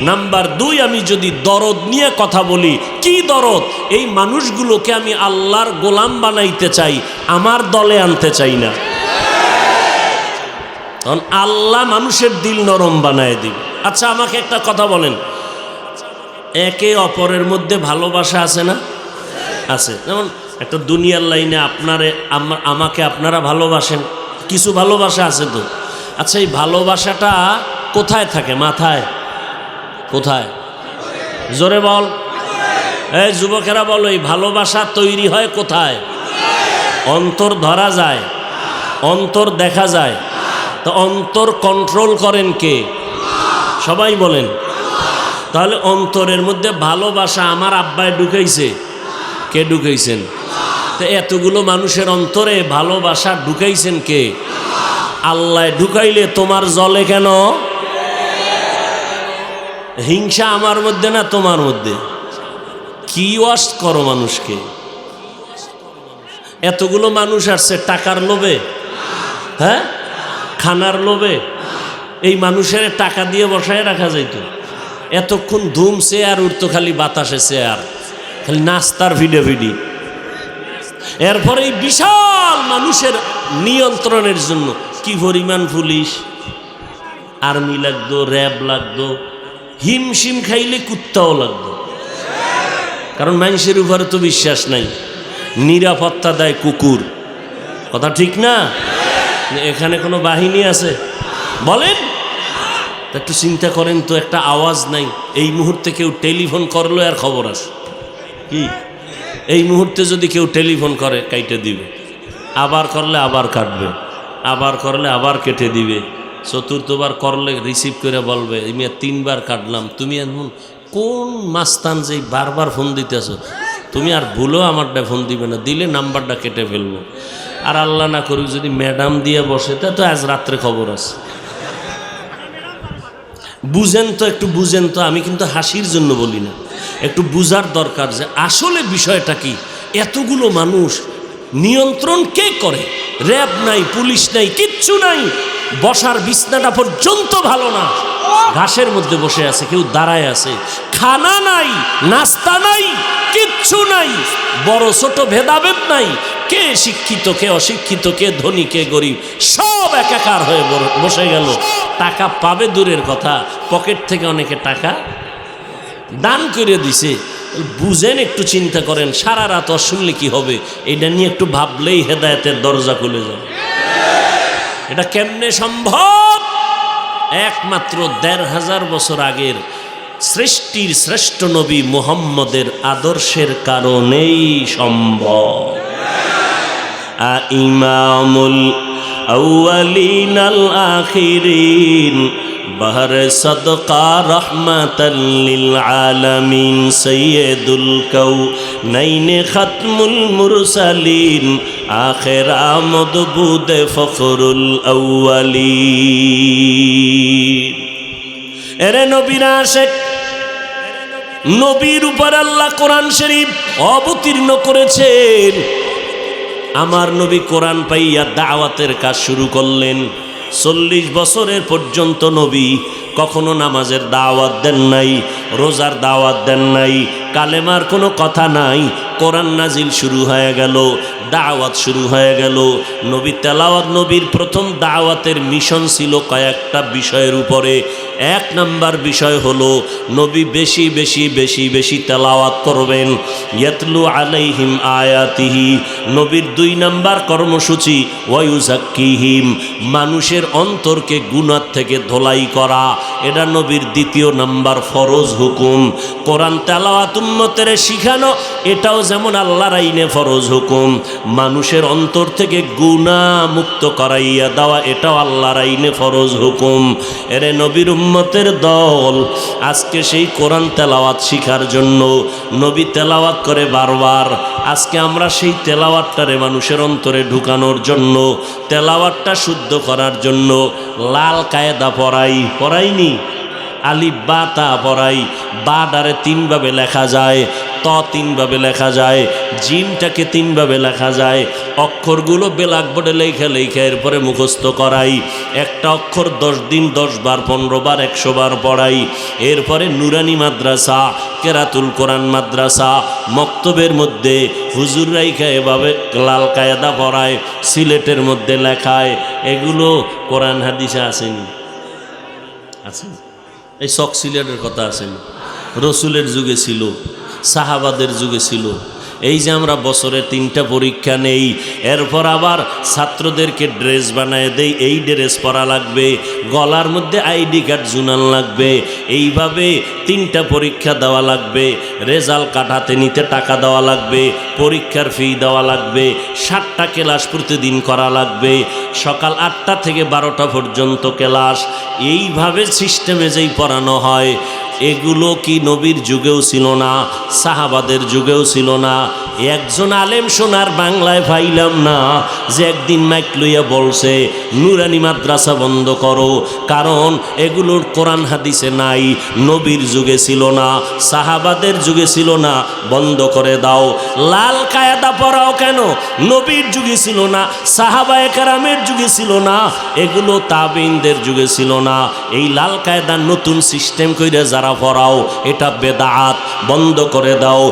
নাম্বার 2, আমি যদি দরদ নিয়ে কথা বলি। কি দরদ? এই মানুষগুলোকে আমি আল্লাহর গোলাম বানাইতে চাই, আমার দলে আনতে চাই না। তখন আল্লাহ মানুষের দিল নরম বানায় দিবে। আচ্ছা, আমাকে একটা কথা বলেন, একে অপরের মধ্যে ভালোবাসা আছে না? আছে। যেমন একটা দুনিয়ার লাইনে আমাকে আপনারা ভালোবাসেন, কিছু ভালোবাসা আছে তো। আচ্ছা, এই ভালোবাসাটা কোথায় থাকে? মাথায়? কোথায়? জোরে বল। এই যুবকেরা বলো, এই ভালোবাসা তৈরি হয় কোথায়? অন্তর ধরা যায়, অন্তর দেখা যায়। তো অন্তর কন্ট্রোল করেন কে? সবাই বলেন। তাহলে অন্তরের মধ্যে ভালোবাসা আমার আব্বায় ঢুকাইছে, কে ঢুকাইছেন? তো এতগুলো মানুষের অন্তরে ভালোবাসা ঢুকাইছেন কে? আল্লাহ। ঢুকাইলে তোমার জলে কেন? হিংসা আমার মধ্যে না তোমার মধ্যে? কি ওয়াস্ট করো মানুষকে? এতগুলো মানুষ আসছে টাকার লোভে? হ্যাঁ, খানার লোভে? এই মানুষের টাকা দিয়ে বসায় রাখা যাইতো, এতক্ষণ ধুম চেয়ার উঠতো, খালি বাতাসে চেয়ার, খালি নাস্তার ভিডি। এরপরে এই বিশাল মানুষের নিয়ন্ত্রণের জন্য কি পরিমাণ পুলিশ, আর্মি লাগতো, র্যাব লাগতো, হিমশিম খাইলে কুত্তাও লাগতো। কারণ মানুষের উপরে তো বিশ্বাস নাই, নিরাপত্তা দেয় কুকুর। কথা ঠিক না? এখানে কোনো বাহিনী আছে? বলেন, একটু চিন্তা করেন তো, একটা আওয়াজ নাই। এই মুহূর্তে কেউ টেলিফোন করলো আর খবর আছে কি? এই মুহূর্তে যদি কেউ টেলিফোন করে, কাইটে দিবে, আবার করলে আবার কাটবে, আবার করলে আবার কেটে দিবে, চতুর্থবার করলে রিসিভ করে বলবে আমি 3 বার কাটলাম। তুমি এখন কোন মাস্তান যে বারবার ফোন দিতেছ, তুমি আর ভুলো আমারটা ফোন দিবে না, দিলে নাম্বারটা কেটে ফেলবো। আর আল্লাহ না করুক যদি ম্যাডাম দিয়ে বসে, তা তো আজ রাত্রে খবর আছে। বুঝেন তো, একটু বুঝেন তো। আমি কিন্তু হাসির জন্য বলি না, একটু বুঝার দরকার যে আসলে বিষয়টা কি। এতগুলো মানুষ নিয়ন্ত্রণ কে করে? র্যাব নাই, পুলিশ নাই, কিচ্ছু নাই। বসার বিছনাটা পর্যন্ত ভালো না, ঘাসের মধ্যে বসে আছে, কেউ দাঁড়ায় আছে। খানা নাই, নাস্তা নাই, কিচ্ছু নাই। বড় ছোট ভেদাভেদ নাই, কে শিক্ষিত কে অশিক্ষিত, কে ধনী কে গরিব, সব একাকার হয়ে বসে গেল। টাকা পাবে দূরের কথা, পকেট থেকে অনেকে টাকা দান করে দিছে। বুঝেন, একটু চিন্তা করেন। সারা রাত শুনলে কি হবে? এটা নিয়ে একটু ভাবলেই হেদায়েতের দরজা খুলে যাবে। এটা কেমনে সম্ভব? একমাত্র 1500 বছর আগের সৃষ্টির শ্রেষ্ঠ নবী মুহাম্মদের আদর্শের কারণেই সম্ভব। ইমামুল আউয়ালিন আল আখিরিন বাহর সদকা রহমাতাল লিল আলামিন সাইয়্যিদুল কাউনাইন খাতমুল মুরসালিন আখির আমদ বুদ ফখরুল আউয়ালিন। এরে নবীর আশিক, নবীর উপর আল্লাহ কোরআন শরীফ অবতীর্ণ করেছেন। আমার নবী কোরআন পাইয়া দাওয়াতের কাজ শুরু করলেন। 40 বছরের পর্যন্ত নবী কখনো নামাজের দাওয়াত দেন নাই, রোজার দাওয়াত দেন নাই, কালেমার কোনো কথা নাই। কোরআন নাজিল শুরু হয়ে গেল, দাওয়াত শুরু হয়ে গেল। নবী তেলাওয়াত, নবীর প্রথম দাওয়াতের মিশন ছিল কয়েকটা বিষয়ের উপরে। 1 নাম্বার বিষয় হলো নবী বেশি বেশি বেশি বেশি তেলাওয়াত করবেন, ইয়াতলু আলাইহিম আয়াতিহি। নবীর 2 নাম্বার কর্মসূচি ওয়ায়ুজাক্কিহিম, মানুষের অন্তরকে গুনাহ থেকে ধোলাই করা। এটা নবীর 2 নাম্বার ফরজ হুকুম। কোরআন তেলাওয়াত উম্মতের শিখানো, এটাও যেমন আল্লাহর আইনে ফরজ হুকুম। মানুষের অন্তর থেকে গুনাহ মুক্ত করাইয়া দেওয়া, এটাও আল্লাহর আইনে ফরজ হুকুম। এরে নবীর উম্মতের দল, আজকে সেই কোরআন তেলাওয়াত শিখার জন্য নবী তেলাওয়াত করে বারবার, আজকে আমরা সেই তেলাওয়াতটারে মানুষের অন্তরে ঢুকানোর জন্য, তেলাওয়াতটা শুদ্ধ করার জন্য লাল কায়দা পড়াইনি, আলিফ বা তা পড়াই। বা ডারে তিনভাবে লেখা যায়, ত তিনভাবে লেখা যায়, জিমটাকে তিনভাবে লেখা যায়। অক্ষরগুলো ব্ল্যাকবোর্ডে লেখা এরপরে মুখস্থ করাই। একটা অক্ষর 10 দিন 10 বার 15 বার 100 বার পড়াই। এরপরে নুরানি মাদ্রাসা, কেরাতুল কোরআন মাদ্রাসা, মক্তবের মধ্যে হুজুর রাইখা এভাবে লাল কায়দা পড়ায়, সিলেটের মধ্যে লেখায়। এগুলো কোরআন হাদিসে আসেনি, আছেন? এই শক সিলেটের কথা আছেন, রসুলের যুগে ছিল, সাহাবাদের যুগে ছিল। এই যে আমরা বছরে 3টা পরীক্ষা নেই, এরপর আবার ছাত্রদেরকে ড্রেস বানায় দেই, এই ড্রেস পরা লাগবে, গলার মধ্যে আইডি কার্ড জুনান লাগবে, এইভাবে 3টা পরীক্ষা দেওয়া লাগবে, রেজাল্ট কাটাতে নিতে টাকা দেওয়া লাগবে, পরীক্ষার ফি দেওয়া লাগবে, 7টা ক্লাস প্রতিদিন করা লাগবে, সকাল 8টা থেকে 12টা পর্যন্ত ক্লাস। এইভাবে সিস্টেমে যেই পড়ানো হয়, এগুলো কি নবীর যুগেও ছিল না, সাহাবাদের যুগেও ছিল না? একজন আলেম শোনার বাংলায় পাইলাম না যে একদিন মাইক লইয়া বলছে নুরানি মাদ্রাসা বন্ধ করো, কারণ এগুলোর কোরআন হাদিসে নাই, নবীর যুগে ছিল না, সাহাবাদের যুগে ছিল না, বন্ধ করে দাও। লাল কায়দা পড়াও কেন? নবীর যুগে ছিল না, সাহাবায়ে কেরামের যুগে ছিল না, এগুলো তাবিনদের যুগে ছিল না। এই লাল কায়দার নতুন সিস্টেম কইরা যারা পড়াও, এটা বেদাত, বন্ধ করে দাও।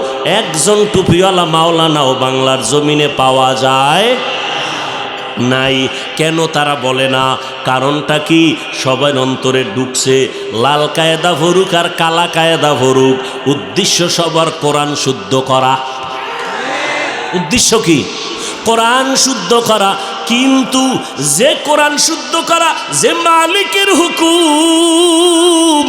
একজন টুপিওয়ালা মাওলানাও বাংলার জমিনে পাওয়া যায় নাই। কেন তারা বলে না? কারণটা কি? সবাই অন্তরে ঢুকছে। লাল কায়দা ভরুক আর কালা কায়দা ভরুক, উদ্দেশ্য সবার কোরআন শুদ্ধ করা। উদ্দেশ্য কি? কোরআন শুদ্ধ করা। কিন্তু যে কোরআন শুদ্ধ করা, যে মালিকের হুকুম,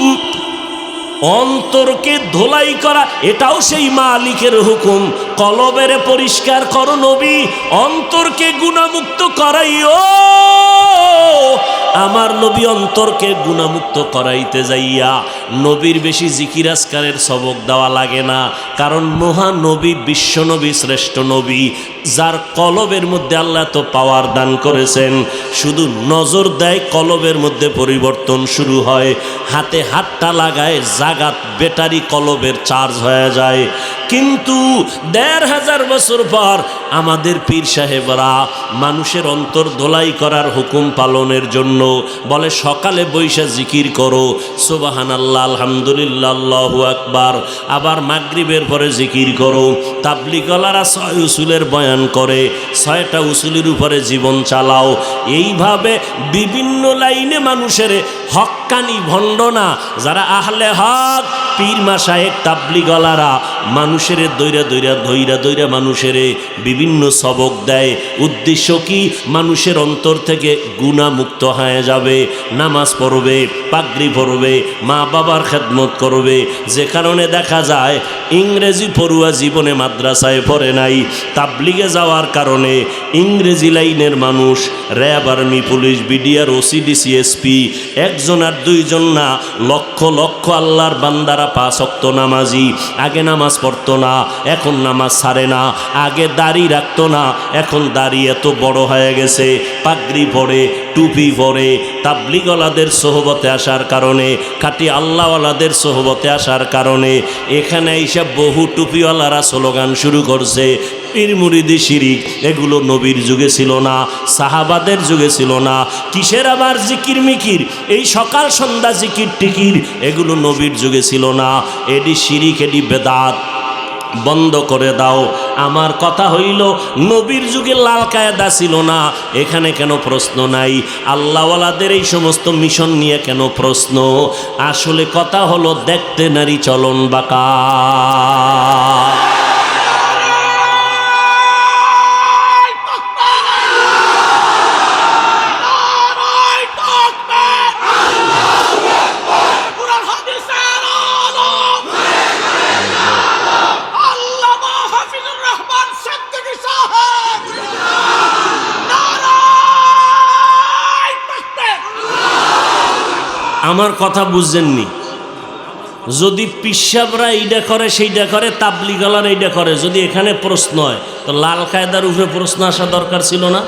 অন্তরকে ধোলাই করা, এটাও সেই মালিকের হুকুম। কলবেরে পরিষ্কার করো নবী, অন্তরকে গুনাহমুক্ত করাইও। আমার নবী অন্তরকে গুনাহমুক্ত করাইতে যাইয়া নবীর বেশি জিকির আজকারের সবক দেওয়া লাগে না, কারণ মহানবী বিশ্বনবী শ্রেষ্ঠ নবী, যার কলবের মধ্যে আল্লাহ তো পাওয়ার দান করেছেন। শুধু নজর দেয়, কলবের মধ্যে পরিবর্তন শুরু হয়, হাতে হাতটা লাগায়, জাগাত ব্যাটারি কলবের চার্জ হয়ে যায়। কিন্তু 1500 বছর পর আমাদের পীর সাহেবরা মানুষের অন্তর ধোলাই করার হুকুম পালনের জন্য বলে সকালে বৈশা জিকির করো, সুবহানাল্লাহ, আলহামদুলিল্লাহ, আল্লাহু আকবার। আবার মাগরিবের পরে জিকির করো। তাবলীগওয়ালারা 6 উসুলের বয়ান করে, 6টা উসুলের উপরে জীবন চালাও। এইভাবে বিভিন্ন লাইনে মানুষের হক্কানি ভণ্ডনা, যারা আহলে হক, পীর মাশায়েখ, তাবলীগওয়ালারা মানুষের দইরা মানুষের বিভিন্ন সবক দেয়। উদ্দেশ্য কি? মানুষের অন্তর থেকে গুনাহ মুক্ত হয়ে যাবে, নামাজ পড়বে, পাগড়ি পরবে, মা বাবার খেদমত করবে। যে কারণে দেখা যায় ইংরেজি পড়ুয়া জীবনে মাদ্রাসায় পড়ে নাই, তাবলীগে যাওয়ার কারণে ইংরেজি লাইনের মানুষ, RAB, army, police, BDR, OCD, CSP, একজন আর দুইজন না, লক্ষ লক্ষ আল্লাহর বান্দারা 5 ওয়াক্ত নামাজি। আগে নামাজ পড়তো না, এখন নামাজ ছাড়ে না। আগে দাড়ি রাখতো না, এখন দাড়ি এত বড় হয়ে গেছে। পাগড়ি পরে, টুপি পরে, তাবলীগওয়ালাদের সোহবতে আসার কারণে, খাঁটি আল্লাহওয়ালাদের সোহবতে আসার কারণে এখানে এইসব বহু টুপিওয়ালারা স্লোগান শুরু করছে, পীর মুরিদি শিরিক। এগুলো নবীর যুগে ছিল না, সাহাবাদের যুগে ছিল না। কিসের আবার জিকির মিকির, এই সকাল সন্ধ্যা জিকির টিকির, এগুলো নবীর যুগে ছিল না। এডি শিরিক, এডি বেদাত, বন্ধ করে দাও। আমার কথা হইল, নবীর যুগে লাল কায়দা ছিল না, এখানে কেন প্রশ্ন নাই? আল্লাহওয়ালাদের এই সমস্ত মিশন নিয়ে কেন প্রশ্ন? আসলে কথা হলো, দেখতে নারী চলন বাঁকা। আমার কথা বুঝছেননি? যদি পিসাবরা এইটা করে সেইটা করে, তাবলিগালার এইটা করে, যদি এখানে প্রশ্ন হয় তো লাল কায়দার উপরে প্রশ্ন আসা দরকার ছিল না?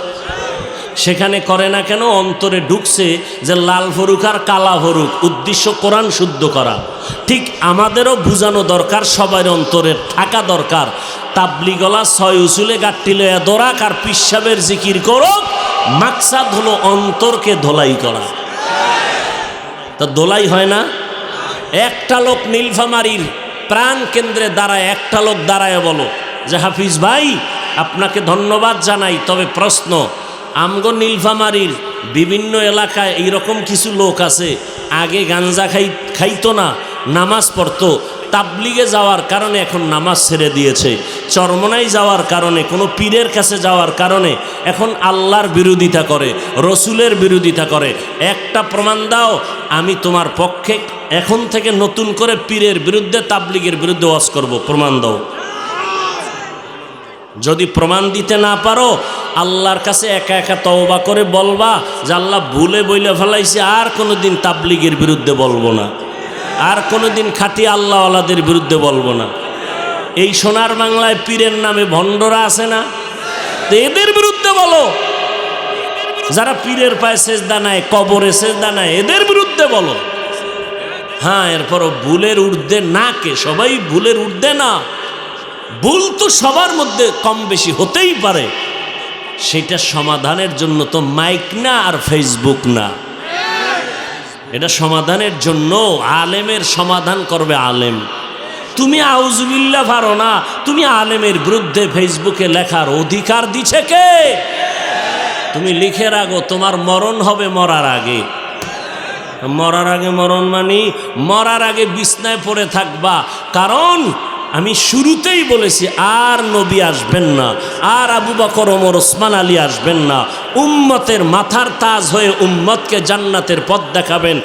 সেখানে করে না কেন? অন্তরে ঢুকছে যে লাল ফরুক আর কালা ফরুক, উদ্দেশ্য কোরআন শুদ্ধ করা। ঠিক আমাদেরও বুঝানো দরকার, সবার অন্তরে থাকা দরকার। তাবলিগলা ছয় উসুলে গাঁটটি লয়া দরাক আর পিসাবের জিকির করুক, মাকসাদ হলো অন্তরকে ধোলাই করা। তা দোলাই হয় না? একটা লোক নীলফামারীর প্রাণ কেন্দ্রে দাঁড়ায়, একটা লোক দাঁড়ায় বলো যে হাফিজ ভাই আপনাকে ধন্যবাদ জানাই, তবে প্রশ্ন, আমগো নীলফামারীর বিভিন্ন এলাকায় এইরকম কিছু লোক আছে, আগে গাঞ্জা খাইতো না, নামাজ পড়তো, তাবলিগে যাওয়ার কারণে এখন নামাজ ছেড়ে দিয়েছে, চরমনাই যাওয়ার কারণে, কোনো পীরের কাছে যাওয়ার কারণে এখন আল্লাহর বিরোধিতা করে, রসুলের বিরোধিতা করে। একটা প্রমাণ দাও, আমি তোমার পক্ষে এখন থেকে নতুন করে পীরের বিরুদ্ধে, তাবলিগের বিরুদ্ধে ওয়াজ করব, প্রমাণ দাও। যদি প্রমাণ দিতে না পারো, আল্লাহর কাছে একা একা তওবা করে বলবা যে আল্লাহ ভুলে বইলে ফেলাইছে, আর কোনোদিন তাবলিগের বিরুদ্ধে বলবো না, আর কোনোদিন খাঁটি আল্লাহওয়ালাদের বিরুদ্ধে বলবো না। এই সোনার বাংলায় পীরের নামে ভণ্ডরা আছে না, তো এদের বিরুদ্ধে বলো। যারা পীরের পায়ে সেজদা নেয়, কবরে সেজদা নেয়, এদের বিরুদ্ধে বলো। হ্যাঁ, এরপরও ভুলের ঊর্ধ্বে না, কে সবাই ভুলের ঊর্ধ্বে না, ভুল তো সবার মধ্যে কম বেশি হতেই পারে। সেটা সমাধানের জন্য তো মাইক না আর ফেসবুক না, এটা সমাধানের জন্য আলেমের সমাধান করবে আলেম। তুমি আউজুবিল্লাহ পারো না, তুমি আলেমের বিরুদ্ধে ফেসবুকে লেখার অধিকার দিছে কে? তুমি লিখে রাখো, তোমার মরণ হবে মরার আগে। মরার আগে মরণ মানি মরার আগে বিছনায় পড়ে থাকবা, কারণ আমি শুরুতেই বলেছি আর নবী আসবেন না, আর আবু বকর ওমর ওসমান আলী আসবেন না। উম্মতের মাথার তাজ হয়ে উম্মতকে জান্নাতের পথ দেখাবেন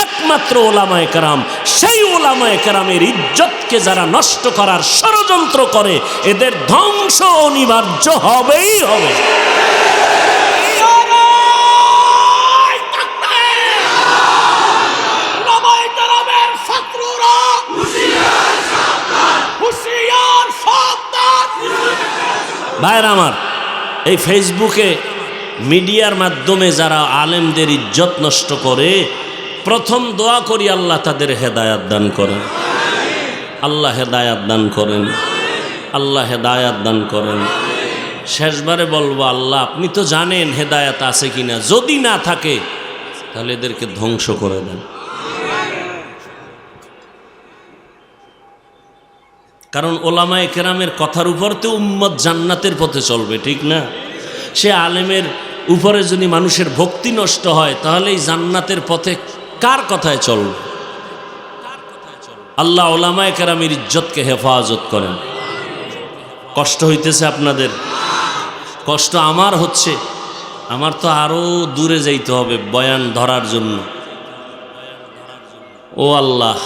একমাত্র ওলামায়ে কেরাম। সেই ওলামায়ে কেরামের ইজ্জতকে যারা নষ্ট করার ষড়যন্ত্র করে, এদের ধ্বংস অনিবার্য হবেই হবে। ভাইরা আমার, এই ফেসবুকে মিডিয়ার মাধ্যমে যারা আলেমদের ইজ্জত নষ্ট করে, প্রথম দোয়া করি আল্লাহ তাদের হেদায়াত দান করেন, আল্লাহ হেদায়াত দান করেন, আল্লাহ হেদায়াত দান করেন। শেষবারে বলবো, আল্লাহ আপনি তো জানেন হেদায়াত আছে কিনা, যদি না থাকে তাহলে এদেরকে ধ্বংস করে দেন। কারণ ওলামায়ে কেরামের কথার উপর তো উম্মত জান্নাতের পথে চলবে, ঠিক না? সে আলেমের উপরে যদি মানুষের ভক্তি নষ্ট হয়, তাহলে এই জান্নাতের পথে কার কথায় চলবে? আল্লাহ ওলামায়ে কেরামের ইজ্জতকে হেফাজত করেন। কষ্ট হইতেছে আপনাদের? কষ্ট আমার হচ্ছে, আমার তো আরো দূরে যাইতে হবে বয়ান ধরার জন্য। ও আল্লাহ,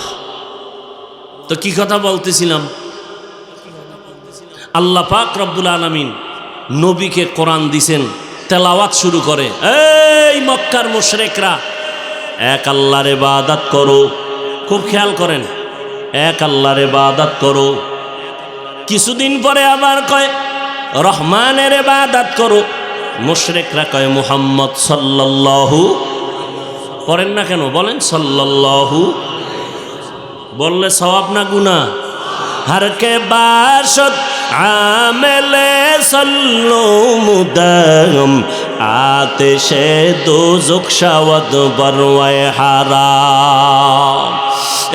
তো কি কথা বলতেছিলাম? আল্লাহ পাক রব্বুল আলামিন নবীকে কোরআন দিছেন, তেলাওয়াত শুরু করে, এই মক্কার মুশরিকরা এক আল্লাহর ইবাদত করো। খুব খেয়াল করেন, এক আল্লাহর ইবাদত করো। কিছুদিন পরে আবার কয় রহমানের ইবাদত করো। মুশরিকরা কয় মুহাম্মদ সাল্লাল্লাহু, করেন না কেন? বলেন সাল্লাল্লাহু, বললে সওয়াব না গুনাহ? हर के बाशत आमेले सल्लो मुदम आतिशे दोज़ख शवद बरवाए हाराम।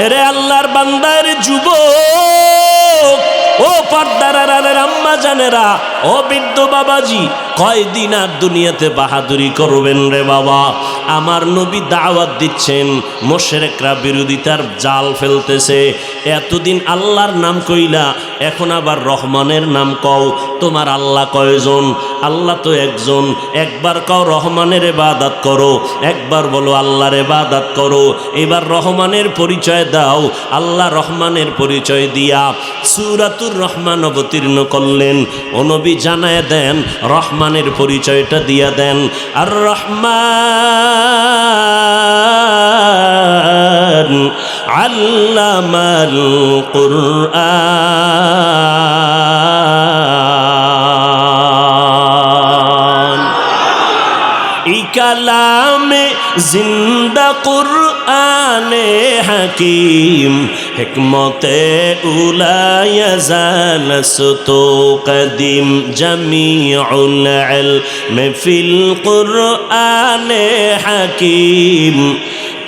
एरे अल्लाहर बंदार जुबक ও পর্দার আড়ালের আম্মা জানেরা, ও বৃদ্ধ বাবাজি, কয়দিন আর দুনিয়াতে বাহাদুরি করবেন রে বাবা? আমার নবী দাওয়াত দিচ্ছেন, মুশরিকরা বিরোধিতার জাল ফেলতেছে। এতদিন আল্লাহর নাম কইলা, এখন আবার রহমানের নাম কও। তোমার আল্লাহ কয়জন? আল্লাহ তো একজন। একবার কও রহমানের ইবাদত করো, একবার বলো আল্লাহর ইবাদত করো। এবার রহমানের পরিচয় দাও। আল্লাহ রহমানের পরিচয় দিয়া সূরাতুর রহমান অবতীর্ণ করলেন। ও নবী জানায় দেন, রহমানের পরিচয়টা দিয়া দেন। আর রহমান আল্লামাল কুরআন। এই কালামে জিন্দা কুরআনে হাকিম, হিকমতে উলায়া জালসতু কদিম, জামিউল ইলম ফিল কুরআনে হাকিম,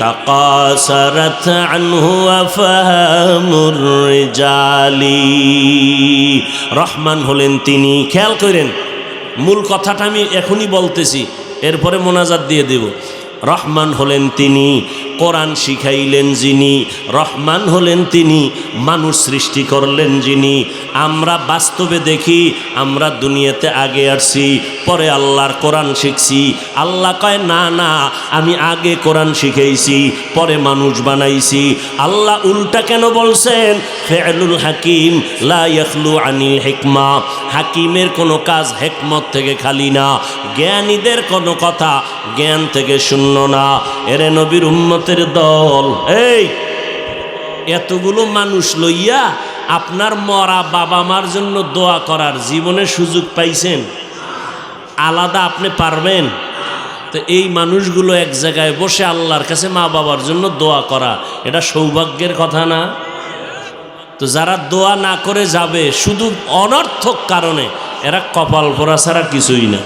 তাকাসারাত আনহু আফহামুর রিজালি। রহমান হলেন তিনি। খেয়াল করেন, মূল কথাটা আমি এখনই বলতেছি, এরপরে মোনাজাত দিয়ে দেব। রহমান হলেন তিনি, কোরআন শিখাইলেন যিনি। রহমান হলেন তিনি, মানুষ সৃষ্টি করলেন যিনি। আমরা বাস্তবে দেখি, আমরা দুনিয়াতে আগে আসছি, পরে আল্লাহর কোরআন শিখছি। আল্লাহ কয় না না, আমি আগে কোরআন শিখাইছি, পরে মানুষ বানাইছি। আল্লাহ উল্টা কেন বলছেন? ফেলুল হাকিম লা ইয়াখলু আনিল হিকমা। হাকিমের কোনো কাজ হেকমত থেকে খালি না, জ্ঞানীদের কোনো কথা জ্ঞান থেকে শূন্য না। এরে নবীর উম্মতের দল, এই এতগুলো মানুষ লইয়া আপনার মরা বাবা মার জন্য দোয়া করার জীবনে সুযোগ পাইছেন? আলাদা আপনি পারবেন? তো এই মানুষগুলো এক জায়গায় বসে আল্লাহর কাছে মা বাবার জন্য দোয়া করা, এটা সৌভাগ্যের কথা না? তো যারা দোয়া না করে যাবে শুধু অনর্থক কারণে, এরা কপাল পোড়া ছাড়া কিছুই না।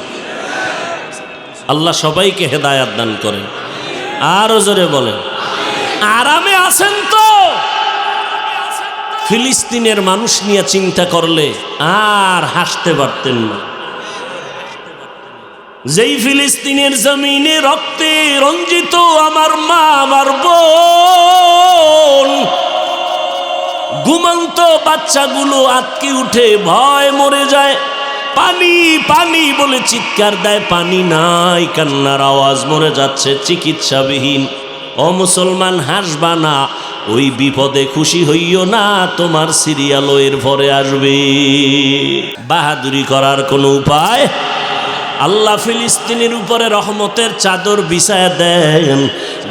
আল্লাহ সবাইকে হেদায়াত দান করেন। আরো জোরে বলেন, আরামে আছেন তো? ফিলিস্তিনের মানুষ নিয়ে চিন্তা করলে আর হাসতে পারতেন না। যেই ফিলিস্তিনের জমিনে রক্তে রঞ্জিত আমার মা, আমার বোন, ঘুমন্ত বাচ্চাগুলো আটকে উঠে ভয় মরে যায়, পানি পানি বলে চিৎকার দেয়, পানি নাই, কান্নার আওয়াজ, মরে যাচ্ছে চিকিৎসাবিহীন। ও মুসলমান, হাসবা না, ওই বিপদে খুশি হইও না, তোমার সিরিয়ালও এর পরে আসবে। বাহাদুরি করার কোনো উপায়? আল্লাহ ফিলিস্তিনের উপরে রহমতের চাদর বিছায়া দেন,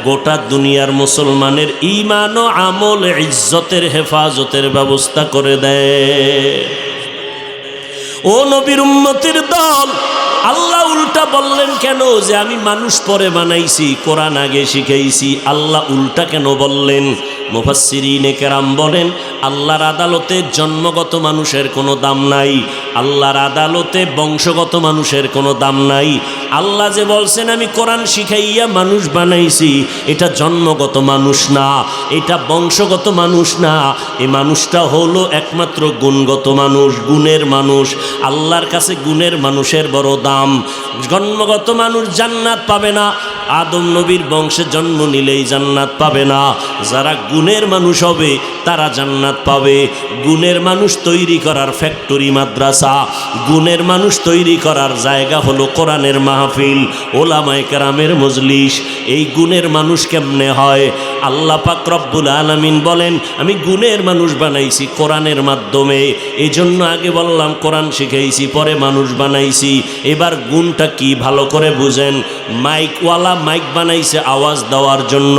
গোটা দুনিয়ার মুসলমানের ঈমান ও আমল ইজ্জতের হেফাজতের ব্যবস্থা করে দেয়। ও নবীর উম্মতের দল, আল্লাহ উল্টা বললেন কেন? যে আমি মানুষ পরে বানাইছি, কোরআন আগে শিখাইছি। আল্লাহ উল্টা কেন বললেন? মুফাসসিরিনে কেরাম বলেন, আল্লাহর আদালতে জন্মগত মানুষের কোনো দাম নাই, আল্লাহর আদালতে বংশগত মানুষের কোনো দাম নাই। আল্লাহ যে বলছেন আমি কোরআন শিখাইয়া মানুষ বানাইছি, এটা জন্মগত মানুষ না, এটা বংশগত মানুষ না। এই মানুষটা হলো একমাত্র গুণগত মানুষ, গুণের মানুষ। আল্লাহর কাছে গুণের মানুষের বড় দাম। জন্মগত মানুষ জান্নাত পাবে না, আদম নবীর বংশে জন্ম নিলেই জান্নাত পাবে না। যারা গুণের মানুষ হবে তারা জান্নাত পাবে। গুণের মানুষ তৈরি করার ফ্যাক্টরি মাদ্রাসা, গুণের মানুষ তৈরি করার জায়গা হলো কোরআনের মাহফিল, ওলামায়ে কেরামের মজলিস। এই গুণের মানুষ কেমনে হয়? আল্লাহ পাক রব্বুল আলামিন বলেন আমি গুণের মানুষ বানাইছি কোরআনের মাধ্যমে। এই জন্য আগে বললাম কোরআন শিখাইছি, পরে মানুষ বানাইছি। এবার গুণটা কি ভালো করে বুঝেন। মাইকওয়ালা মাইক বানাইছে আওয়াজ দেওয়ার জন্য।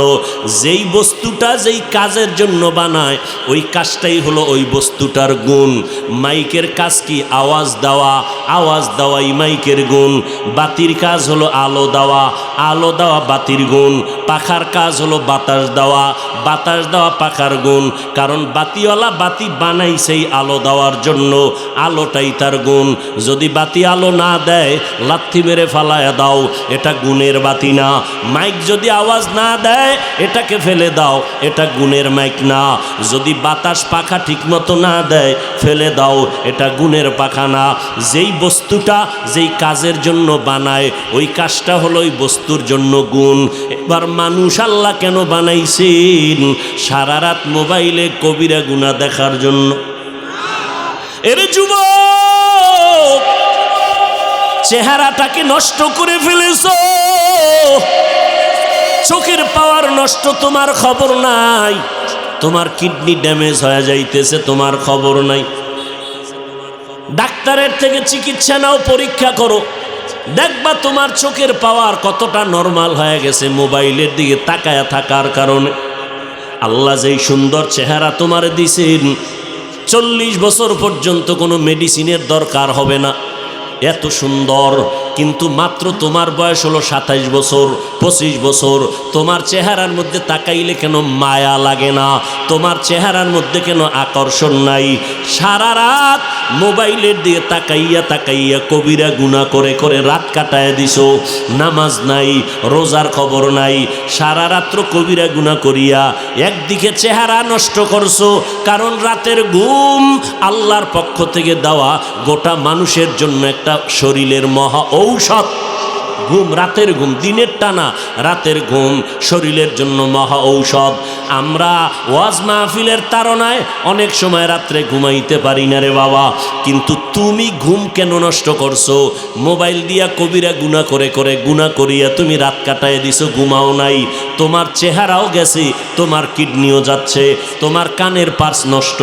যেই বস্তুটা যেই কাজের জন্য বানায়, ওই কাজটাই হলো ওই বস্তুটার গুণ। মাইকের কাজ কি? আওয়াজ দেওয়া, আওয়াজ দেওয়াই মাইকের গুণ। বাতির কাজ হলো আলো দেওয়া, আলো দেওয়া বাতির গুণ। পাখার কাজ হলো বাতাস দেওয়া, বাতাস দেওয়া পাখার গুণ। কারণ বাতিওয়ালা বাতি বানাইছেই আলো দেওয়ার জন্য, আলোটাই তার গুণ। যদি বাতি আলো না দেয়, লাথি মেরে ফালায়া দাও, এটা গুণের বাতি না। মাইক যদি আওয়াজ না দেয়, এটাকে ফেলে দাও, এটা গুণের মাইক না। যদি বাতাস পাখা ঠিকমতো না দেয়, ফেলে দাও, এটা গুণের পাখা না। যেই বস্তুটা যেই কাজের জন্য বানায়, ওই কাজটা হলো ওই বস্তুর জন্য গুণ। এবার মানুষ আল্লাহ কেন বানাইছেন? সারা রাত মোবাইলে কবিরা গুনাহ দেখার জন্য। এর যুবক, চেহারাটাকে নষ্ট করে ফেলেছ, চোখের পাওয়ার নষ্ট, তোমার খবর নাই। তোমার কিডনি ড্যামেজ হয়ে যাইতেছে, তোমার খবর নাই। ডাক্তারের থেকে চিকিৎসা নাও, পরীক্ষা করো, দেখবা তোমার চোখের পাওয়ার কতটা নরমাল হয়ে গেছে মোবাইলের দিকে তাকায়া থাকার কারণে। আল্লাহ যেই সুন্দর চেহারা তোমার দিছেন, 40 বছর পর্যন্ত কোনো মেডিসিনের দরকার হবে না, এত সুন্দর। কিন্তু মাত্র তোমার বয়স হলো 27 বছর 25 বছর, তোমার চেহারার মধ্যে তাকাইলে কেন মায়া লাগে না? তোমার চেহারার মধ্যে কেন আকর্ষণ নাই? সারা রাত মোবাইলের দিয়ে তাকাইয়া তাকাইয়া কবিরা গুনাহ করে করে রাত কাটায় দিছো, নামাজ নাই, রোজার খবর নাই, সারা রাত্র কবিরা গুনাহ করিয়া একদিকে চেহারা নষ্ট করছো। কারণ রাতের ঘুম আল্লাহর পক্ষ থেকে দেওয়া গোটা মানুষের জন্য একটা শরীরের মহা ঔষধ। ঘুম, রাতের ঘুম, দিনের টানা রাতের ঘুম শরীরের জন্য মহা ঔষধ। আমরা ওয়াজ মাহফিলের তাড়নায় অনেক সময় রাত্রে ঘুমাইতে পারি না রে বাবা, কিন্তু তুমি ঘুম কেন নষ্ট করছো? মোবাইল দিয়া কবিরা গুনাহ করে করে গুনাহ করিয়া তুমি রাত কাটায় দিছো, ঘুমাও নাই। তোমার চেহারাও গেছে, তোমার কিডনিও যাচ্ছে, তোমার কানের পার্স নষ্ট,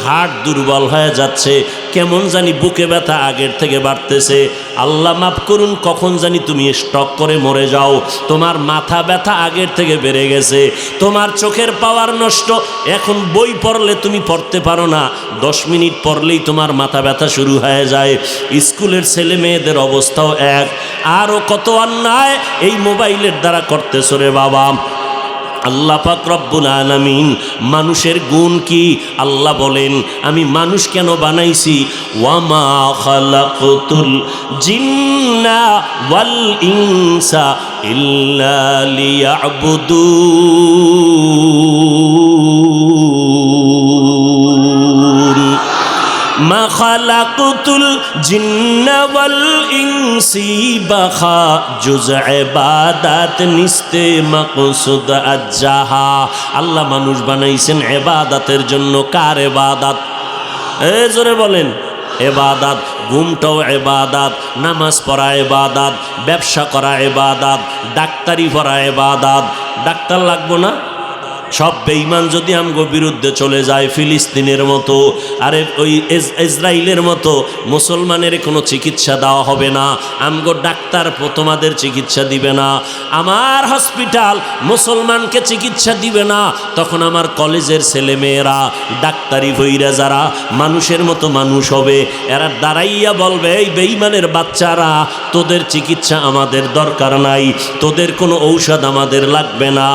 হার্ট দুর্বল হয়ে যাচ্ছে, কেমন জানি বুকে ব্যথা আগের থেকে বাড়তেছে। আল্লাহ মাফ করুন, কখন জানি তুমি স্ট্রোক করে মরে যাও। তোমার মাথা ব্যথা আগের থেকে বেড়ে গেছে, তোমার চোখের পাওয়ার নষ্ট। এখন বই পড়লে তুমি পড়তে পারো না, 10 মিনিট পড়লেই তোমার মাথা ব্যথা শুরু হয়ে যায়। স্কুলের ছেলে মেয়েদের অবস্থাও এক। আরও কত অন্যায় এই মোবাইলের দ্বারা করতেছো রে বাবা। আল্লাহ পাক রব্বুল আলামিন মানুষের গুণ কি? আল্লাহ বলেন, আমি মানুষ কেন বানাইছি? ওয়ামা খালাকতুল জিন্না ওয়াল ইনসা ইল্লা লিয়াবুদুন। মা খালাকতুল জিন্না ওয়াল ইনসি বাখা জুজ ইবাদাত নিস্তে মাকসুদ আজ্জাহা। আল্লাহ মানুষ বানাইছেন ইবাদতের জন্য। কার ইবাদত? জোরে বলেন। ইবাদত। ঘুমটাও ইবাদত, নামাজ পড়া ইবাদত, ব্যবসা করা ইবাদত, ডাক্তারি পড়া ইবাদত। ডাক্তার লাগবো না? সব বেঈমান যদি আমগো বিরুদ্ধে চলে যায় ফিলিস্তিনের মতো, আরে ওই ইসরায়েলের মতো, মুসলমানের কোনো চিকিৎসা দেওয়া হবে না। আমগো ডাক্তার তোমাদের চিকিৎসা দিবে না, আমার হসপিটাল মুসলমানকে চিকিৎসা দিবে না। তখন আমার কলেজের ছেলেমেয়েরা ডাক্তারি ভইরা যারা মানুষের মতো মানুষ হবে, এরা দাঁড়াইয়া বলবে, এই বেঈমানের বাচ্চারা, তোদের চিকিৎসা আমাদের দরকার নাই, তোদের কোনো ঔষধ আমাদের লাগবে না,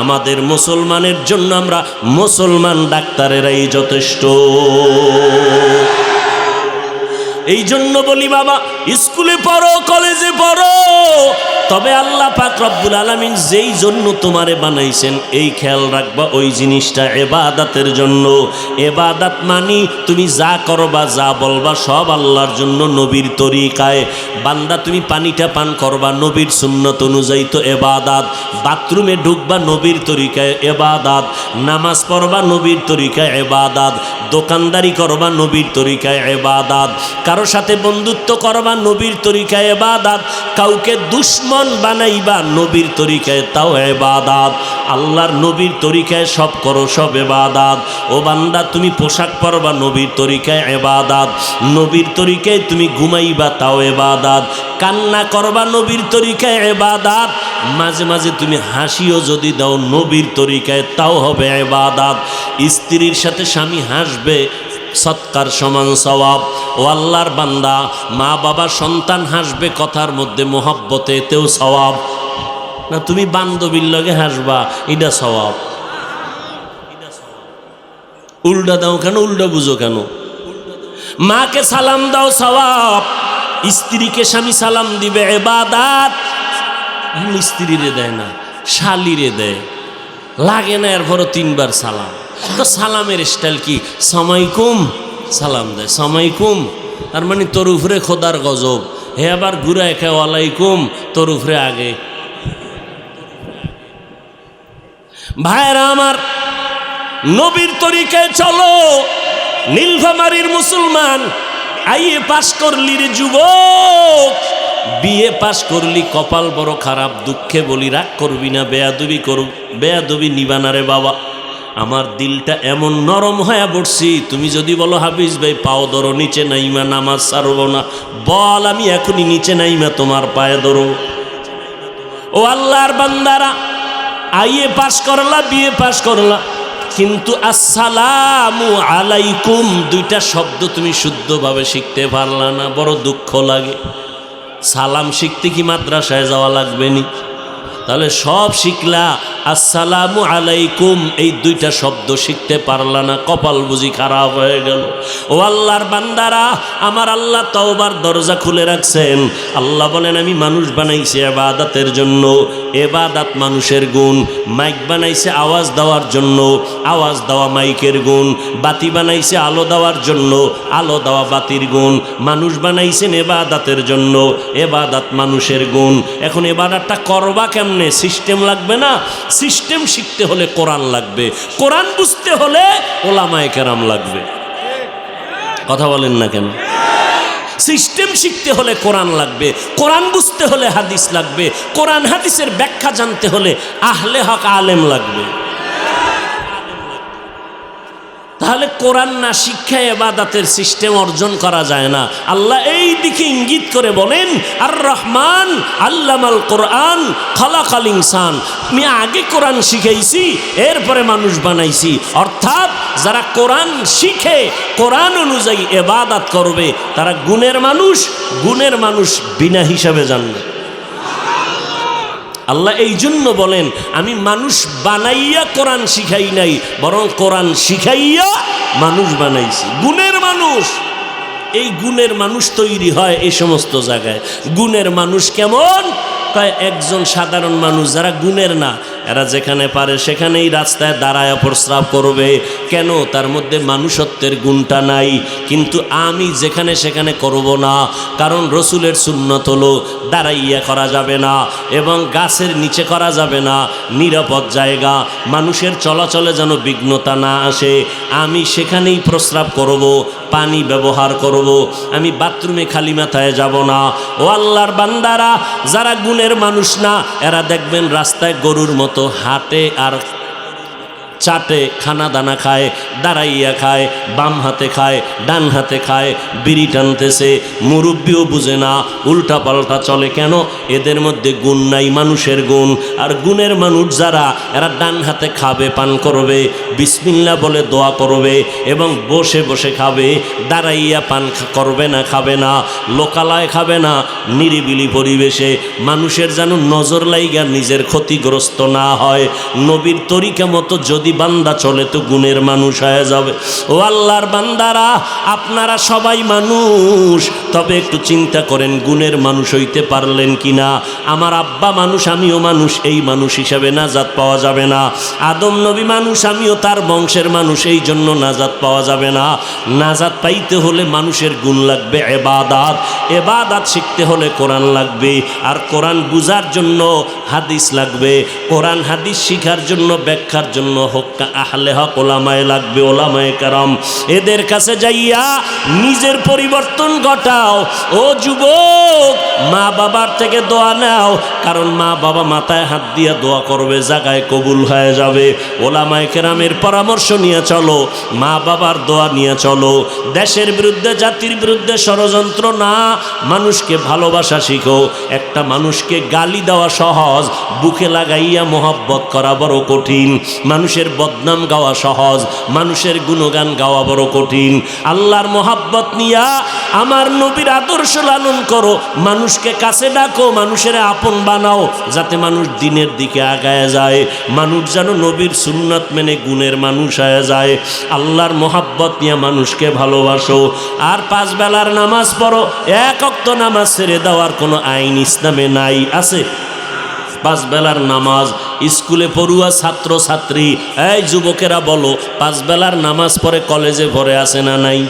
আমাদের মুসলমানের জন্য আমরা মুসলমান ডাক্তারেরাই যথেষ্ট। এই জন্য বলি বাবা, স্কুলে পড়ো, কলেজে পড়ো, তবে আল্লাহ পাক রব্বুল আলামিন যেই জন্য তোমারে বানাইছেন এই খেয়াল রাখবা, ওই জিনিসটা ইবাদতের জন্য। ইবাদত মানি তুমি যা করবা, যা বলবা সব আল্লাহর জন্য, নবীর তরিকায়। বান্দা তুমি পানিটা পান করবা নবীর সুন্নত অনুযায়ী, তো ইবাদত। বাথরুমে ঢুকবা নবীর তরিকায়, ইবাদত। নামাজ পড়বা নবীর তরিকায়, ইবাদত। দোকানদারি করবা নবীর তরিকায়, ইবাদত। কারো সাথে বন্ধুত্ব করবা নবীর তরিকায়, ইবাদত। কাউকে দুশ্মন বানাইবা নবীর তরিকায়, তাও ইবাদত। আল্লাহর নবীর তরিকায় সব করো, সব ইবাদত। ও বান্দা, তুমি পোশাক পরবা নবীর তরিকায়, ইবাদত। নবীর তরিকায় তুমি ঘুমাইবা, তাও ইবাদত। কান্না করবা নবীর তরিকায়, ইবাদত। মাঝে মাঝে তুমি হাসিও যদি দাও নবীর তরিকায়, তাও হবে ইবাদত। স্ত্রীর সাথে স্বামী হাসবে, সৎকার সমান সওয়াব। ও আল্লাহর বান্দা, মা বাবা সন্তান হাসবে কথার মধ্যে মোহব্বতে, এতেও সওয়াব। না তুমি বান্ধবীর লগে হাসবা, এটা সওয়াব। উল্টা দাও কেন? উল্টা বুঝো কেন? মাকে সালাম দাও, সওয়াব। স্ত্রীকে স্বামী সালাম দিবে, ইবাদত। স্ত্রীরে দেয় না, শালিরে দেয়, লাগে না এরপরও 3 বার সালাম। তো সালামের স্টাইল কি? সালামালাইকুম সালাম দেয়, সালামালাইকুম, তার মানে তোর উপরে খোদার গজব। হে আবার ঘুরায় খায়, ওয়ালাইকুম, তোর উপরে আগে। ভাইরা আমার, নবীর তরিকায় চলো। নীলফামারীর মুসলমান, আইএ পাশ করলি রে যুবক, বিএ পাশ করলি, কপাল বড় খারাপ। দুঃখে বলি, রাগ করবি না, বেয়াদবি বেয়াদবি নিবানা রে বাবা। আমার দিলটা এমন নরম হয়ে পড়ছি, তুমি যদি বলো হাফিজ ভাই পাও ধরো, নিচে নাইমা নামাজ ছাড়ব না, বল আমি এখনই নিচে নাইমা তোমার পায়ে ধরো। ও আল্লাহর বান্দারা, আইএ পাশ করলা, বিএ পাশ করলা, কিন্তু আসসালামু আলাইকুম দুইটা শব্দ তুমি শুদ্ধভাবে শিখতে পারলা না, বড় দুঃখ লাগে। সালাম শিখতে কি মাদ্রাসায় যাওয়া লাগবে নি? তাহলে সব শিখলা, আসসালামু আলাইকুম এই দুইটা শব্দ শিখতে পারলা না, কপাল বুঝি খারাপ হয়ে গেল। ও আল্লাহর বান্দারা, আমার আল্লাহ তওবার দরজা খুলে রাখছেন। আল্লাহ বলেন আমি মানুষ বানাইছি ইবাদতের জন্য, ইবাদত মানুষের গুণ। মাইক বানাইছে আওয়াজ দেওয়ার জন্য, আওয়াজ দেওয়া মাইকের গুণ। বাতি বানাইছে আলো দেওয়ার জন্য, আলো দেওয়া বাতির গুণ। মানুষ বানাইছেন ইবাদতের জন্য, ইবাদত মানুষের গুণ। এখন ইবাদতটা করবা কেমনে? সিস্টেম লাগবে না? সিস্টেম শিখতে হলে কোরআন লাগবে, কোরআন বুঝতে হলে ওলামায়ে কেরাম লাগবে। কথা বলেন না কেন? সিস্টেম শিখতে হলে কোরআন লাগবে, কোরআন বুঝতে হলে হাদিস লাগবে, কোরআন হাদিসের ব্যাখ্যা জানতে হলে আহলে হক আলেম লাগবে। তাহলে কোরআন না শিক্ষায় ইবাদতের সিস্টেম অর্জন করা যায় না। আল্লাহ এই দিকে ইঙ্গিত করে বলেন, আর রহমান আল্লামাল কোরআন খালাকাল ইনসান। আমি আগে কোরআন শিখাইছি, এরপরে মানুষ বানাইছি। অর্থাৎ যারা কোরআন শিখে কোরআন অনুযায়ী ইবাদত করবে তারা গুণের মানুষ, গুণের মানুষ বিনা হিসাবে জানবে। আল্লাহ এই জন্য বলেন আমি মানুষ বানাইয়া কোরআন শিখাই নাই, বরং কোরআন শিখাইয়া মানুষ বানাইছি। গুণের মানুষ, এই গুণের মানুষ তৈরি হয় এই সমস্ত জায়গায়। গুণের মানুষ কেমন? কয় একজন সাধারণ মানুষ যারা গুণের না, এরা যেখানে পারে সেখানেই রাস্তায় দাঁড়ায় প্রস্রাব করবে। কেন? তার মধ্যে মানুষত্বের গুণটা নাই। কিন্তু আমি যেখানে সেখানে করব না, কারণ রসুলের সুন্নত হলো দাঁড়াইয়া করা যাবে না এবং গাছের নিচে করা যাবে না, নিরাপদ জায়গা, মানুষের চলাচলে যেন বিঘ্নতা না আসে। আমি সেখানেই প্রস্রাব করব, পানি ব্যবহার করব, আমি বাথরুমে খালি মাথায় যাব না। ও আল্লাহর বান্দারা, যারা গুণের মানুষ না এরা দেখবেন রাস্তায় গরুর মতো হাঁটে আর চাটে, খানা দানা খায়, দাঁড়াইয়া খায়, বাম হাতে খায়, ডান হাতে খায়, বিড়ি টানতেছে। মুরব্বিও বুঝে না, উল্টা পাল্টা চলে। কেন? এদের মধ্যে গুণ নাই, মানুষের গুণ। আর গুণের মানুষ যারা, এরা ডান হাতে খাবে, পান করবে, বিসমিল্লাহ বলে দোয়া করবে এবং বসে বসে খাবে, দাঁড়াইয়া পান করবে না, খাবে না, লোকালয় খাবে না, নিরিবিলি পরিবেশে। মানুষের যেন নজর লাইগা নিজের ক্ষতিগ্রস্ত না হয়। নবীর তরিকা মতো যদি বান্দা চলে তো গুণের মানুষ হয়ে যাবে। ও আল্লাহর বান্দারা, আপনারা সবাই মানুষ, তবে একটু চিন্তা করেন গুণের মানুষ হইতে পারলেন কিনা। আমার আব্বা মানুষ, আমিও মানুষ, এই মানুষ হিসাবে নাজাত পাওয়া যাবে না। আদম নবী মানুষ, আমিও তার বংশের মানুষ, এই জন্য নাজাত পাওয়া যাবে না। নাজাত পাইতে হলে মানুষের গুণ লাগবে, ইবাদত। ইবাদত শিখতে হলে কোরআন লাগবে, আর কোরআন বুঝার জন্য হাদিস লাগবে। কোরআন হাদিস শিখার জন্য, ব্যাখ্যার জন্য আহলে হক ওলামায়ে লাগবে, ওলামায়ে কেরাম। এদের কাছে যাইয়া নিজের পরিবর্তন ঘটাও। ও যুবক, মা বাবার থেকে দোয়া নাও, কারণ মা বাবা মাথায় হাত দিয়ে দোয়া করবে, জায়গায় কবুল হয়ে যাবে। ওলামায়ে কেরামের পরামর্শ নিয়ে চলো, মা বাবার দোয়া নিয়ে চলো। দেশের বিরুদ্ধে, জাতির বিরুদ্ধে ষড়যন্ত্র না, মানুষকে ভালোবাসা শিখো। একটা মানুষকে গালি দেওয়া সহজ, বুকে লাগাইয়া মোহাব্বত করা বড় কঠিন। মানুষের বদনাম গাওয়া সহজ, মানুষের গুণগান গাওয়া বড় কঠিন। আল্লাহর মোহাব্বত নিয়া আমার নবীর আদর্শ লালন করো, মানুষকে কাছে ডাকো, মানুষের আপন বানাও, যাতে মানুষ দিনের দিকে আগায় যায়। মানুষ যেন নবীর সুন্নাত মেনে গুণের মানুষ হয়ে যায়। আল্লাহর মোহাব্বত নিয়ে মানুষকে ভালোবাসো। আর 5 বেলার নামাজ পড়ো। 1 ওয়াক্ত নামাজ ছেড়ে দেওয়ার কোনো আইন ইসলামে নাই। আছে 5 বেলার নামাজ। স্কুলে পড়ুয়া ছাত্র ছাত্রী, এই যুবকেরা বলো, 5 বেলার নামাজ পড়ে কলেজে ভরে আছে না নাই?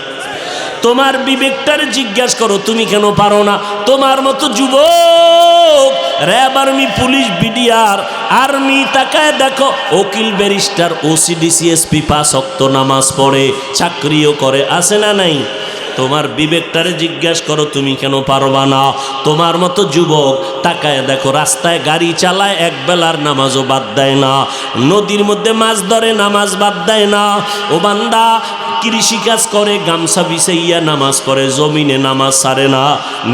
তোমার বিবেকটারে জিজ্ঞাসা করো, তুমি কেন পারো না? তোমার মতো যুবক RAB, army, police, BDR, army, তাকায় দেখো, উকিল, ব্যারিস্টার, ওসিডিসি, এসপি 5 ওয়াক্ত নামাজ পড়ে, চাকরিও করে, আছে না নাই? তোমার বিবেকটারে জিজ্ঞাসা করো, তুমি কেন পারবা না? তোমার মতো যুবক তাকায় দেখো, রাস্তায় গাড়ি চালায়, 1 বেলার নামাজও বাদ দেয় না, নদীর মধ্যে মাছ ধরে, নামাজ বাদ দেয় না। ও বান্দা, কৃষিকাজ করে, গামছা বিছাইয়া নামাজ পড়ে, জমিনে নামাজ ছাড়ে না।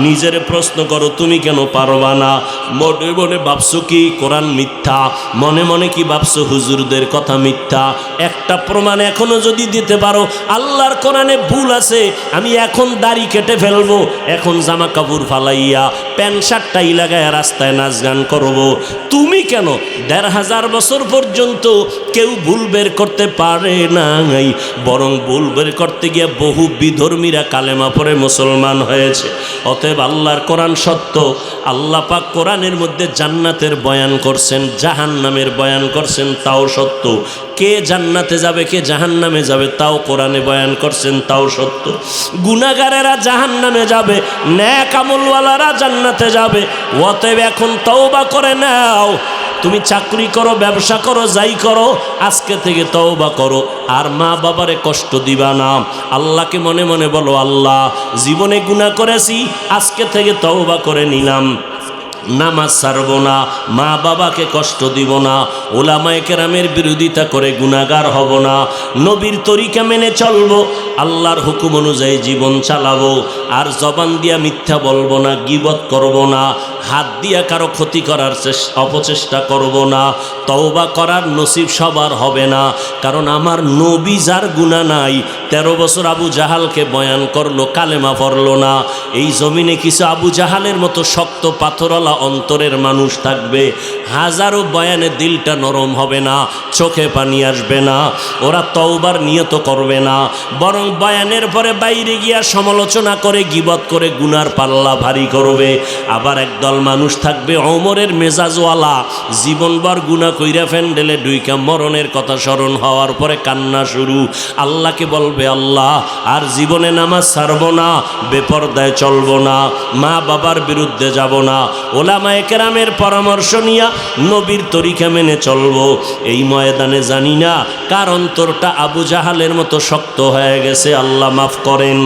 নিজের প্রশ্ন করো, তুমি কেন পারবা না? মনে মনে ভাবছো কি কোরআন মিথ্যা? মনে মনে কি ভাবছো হুজুরদের কথা মিথ্যা? একটা প্রমাণ এখনো যদি দিতে পারো আল্লাহর কোরআনে ভুল আছে, আমি এখন দাড়ি কেটে ফেলবো, এখন জামা কাপড় ফালাইয়া প্যান্ট শার্টটাই লাগায় রাস্তায় নাচ গান করবো। তুমি কেন ১৫০০ বছর পর্যন্ত কেউ ভুল বের করতে পারে নাই, বরং ভুল বের করতে গিয়ে বহু বিধর্মীরা কালেমা পড়ে মুসলমান হয়েছে। অতএব আল্লাহর কোরআন সত্য। আল্লাহ পাক কোরআনের মধ্যে জান্নাতের বয়ান করছেন, জাহান্নামের বয়ান করছেন, তাও সত্য। কে জান্নাতে যাবে কে জাহান্নামে যাবে তাও কোরআনে বয়ান করছেন, তাও সত্য। গুনাহগারেরা জাহান্নামে যাবে, নেক আমলওয়ালারা জান্নাতে যাবে। অতএব এখন তওবা করে নাও। তুমি চাকরি করো, ব্যবসা করো, যাই করো, আজকে থেকে তওবা করো। আর মা বাবারে কষ্ট দিবা না। আল্লাহকে মনে মনে বলো, আল্লাহ জীবনে গুনাহ করেছি, আজকে থেকে তওবা করে নিলাম, নামাজ ছাড়ব না, মা বাবাকে কষ্ট দিব না, ওলামায়ে কেরামের বিরোধিতা করে গুনাহগার হব না, নবীর তরিকা মেনে চলবো, আল্লাহর হুকুম অনুযায়ী জীবন চালাবো। আর জবান দিয়া মিথ্যা বলবো না, গীবত করব না, হাত দিয়া কারো ক্ষতি করার অপচেষ্টা করব না। তওবা করার নসিব সবার হবে না, কারণ আমার নবী যার গুনাহ নাই, 13 বছর আবু জাহালকে বয়ান করলো, কালেমা পড়ল না। এই জমিনে কিছু আবু জাহালের মতো শক্ত পাথরওয়ালা অন্তরের মানুষ থাকবে, হাজারো বয়ানে দিলটা নরম হবে না, চোখে পানি আসবে না, ওরা তওবার নিয়ত করবে না, বরং বয়ানের পরে বাইরে গিয়া সমালোচনা করে, গীবত করে গুনার পাল্লা ভারী করবে। আবার একদল মানুষ থাকবে ওমরের মেজাজওয়ালা, জীবনভর গুনাহ কইরা ফ্যান্ডেলে ডুইকা মরণের কথা স্মরণ হওয়ার পরে কান্না শুরু। আল্লাহকে বলবে, আল্লাহ আর জীবনে নামাজ ছাড়ব না, বেপরদায় চলব না, মা বাবার বিরুদ্ধে যাব না, ওলামায়ে কেরামের পরামর্শ নিয়া নবীর তরিকা মেনে চলবো। এই ময়দানে জানি না কার অন্তরটা আবু জাহালের মতো শক্ত হয়ে গেছে, আল্লাহ মাফ করেন।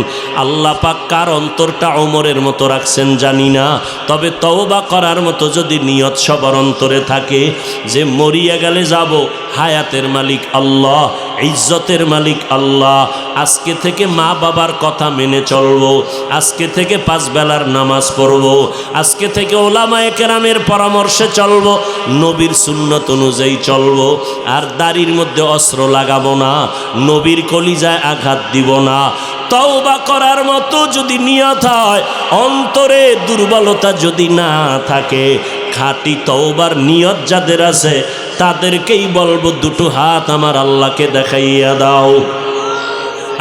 আল্লাহ পাক কার অন্তরটা ওমরের মতো রাখছেন জানি না। তবে তওবা করার মতো যদি নিয়ত সবার অন্তরে থাকে যে মরিয়া গেলে যাব, হায়াতের মালিক আল্লাহ, ইজ্জতের মালিক আল্লাহ, আজকে থেকে মা বাবার কথা মেনে চলবো, আজকে থেকে 5 বেলার নামাজ পড়বো, আজকে থেকে ওলামায়ে কেরামের পরামর্শে চলবো, নবীর সুন্নত অনুযায়ী চলবো। আর দাড়ির মধ্যে অস্ত্র লাগাবো না, নবীর কলিজায় আঘাত দিব না। তওবা করার মতো যদি নিয়ত হয়, অন্তরে দুর্বলতা যদি না থাকে, খাঁটি তওবার নিয়ত যাদের আছে তাদেরকেই বলবো, দুটো হাত আমার আল্লাহকে দেখাইয়া দাও।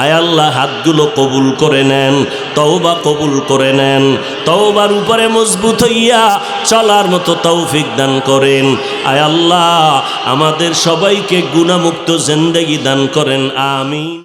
আয় আল্লাহ, হাতগুলো কবুল করে নেন, তওবা কবুল করে নেন, তওবার উপরে মজবুত হইয়া চলার মতো তৌফিক দান করেন। আয় আল্লাহ, আমাদের সবাইকে গুনাহমুক্ত জিন্দেগি দান করেন, আমিন।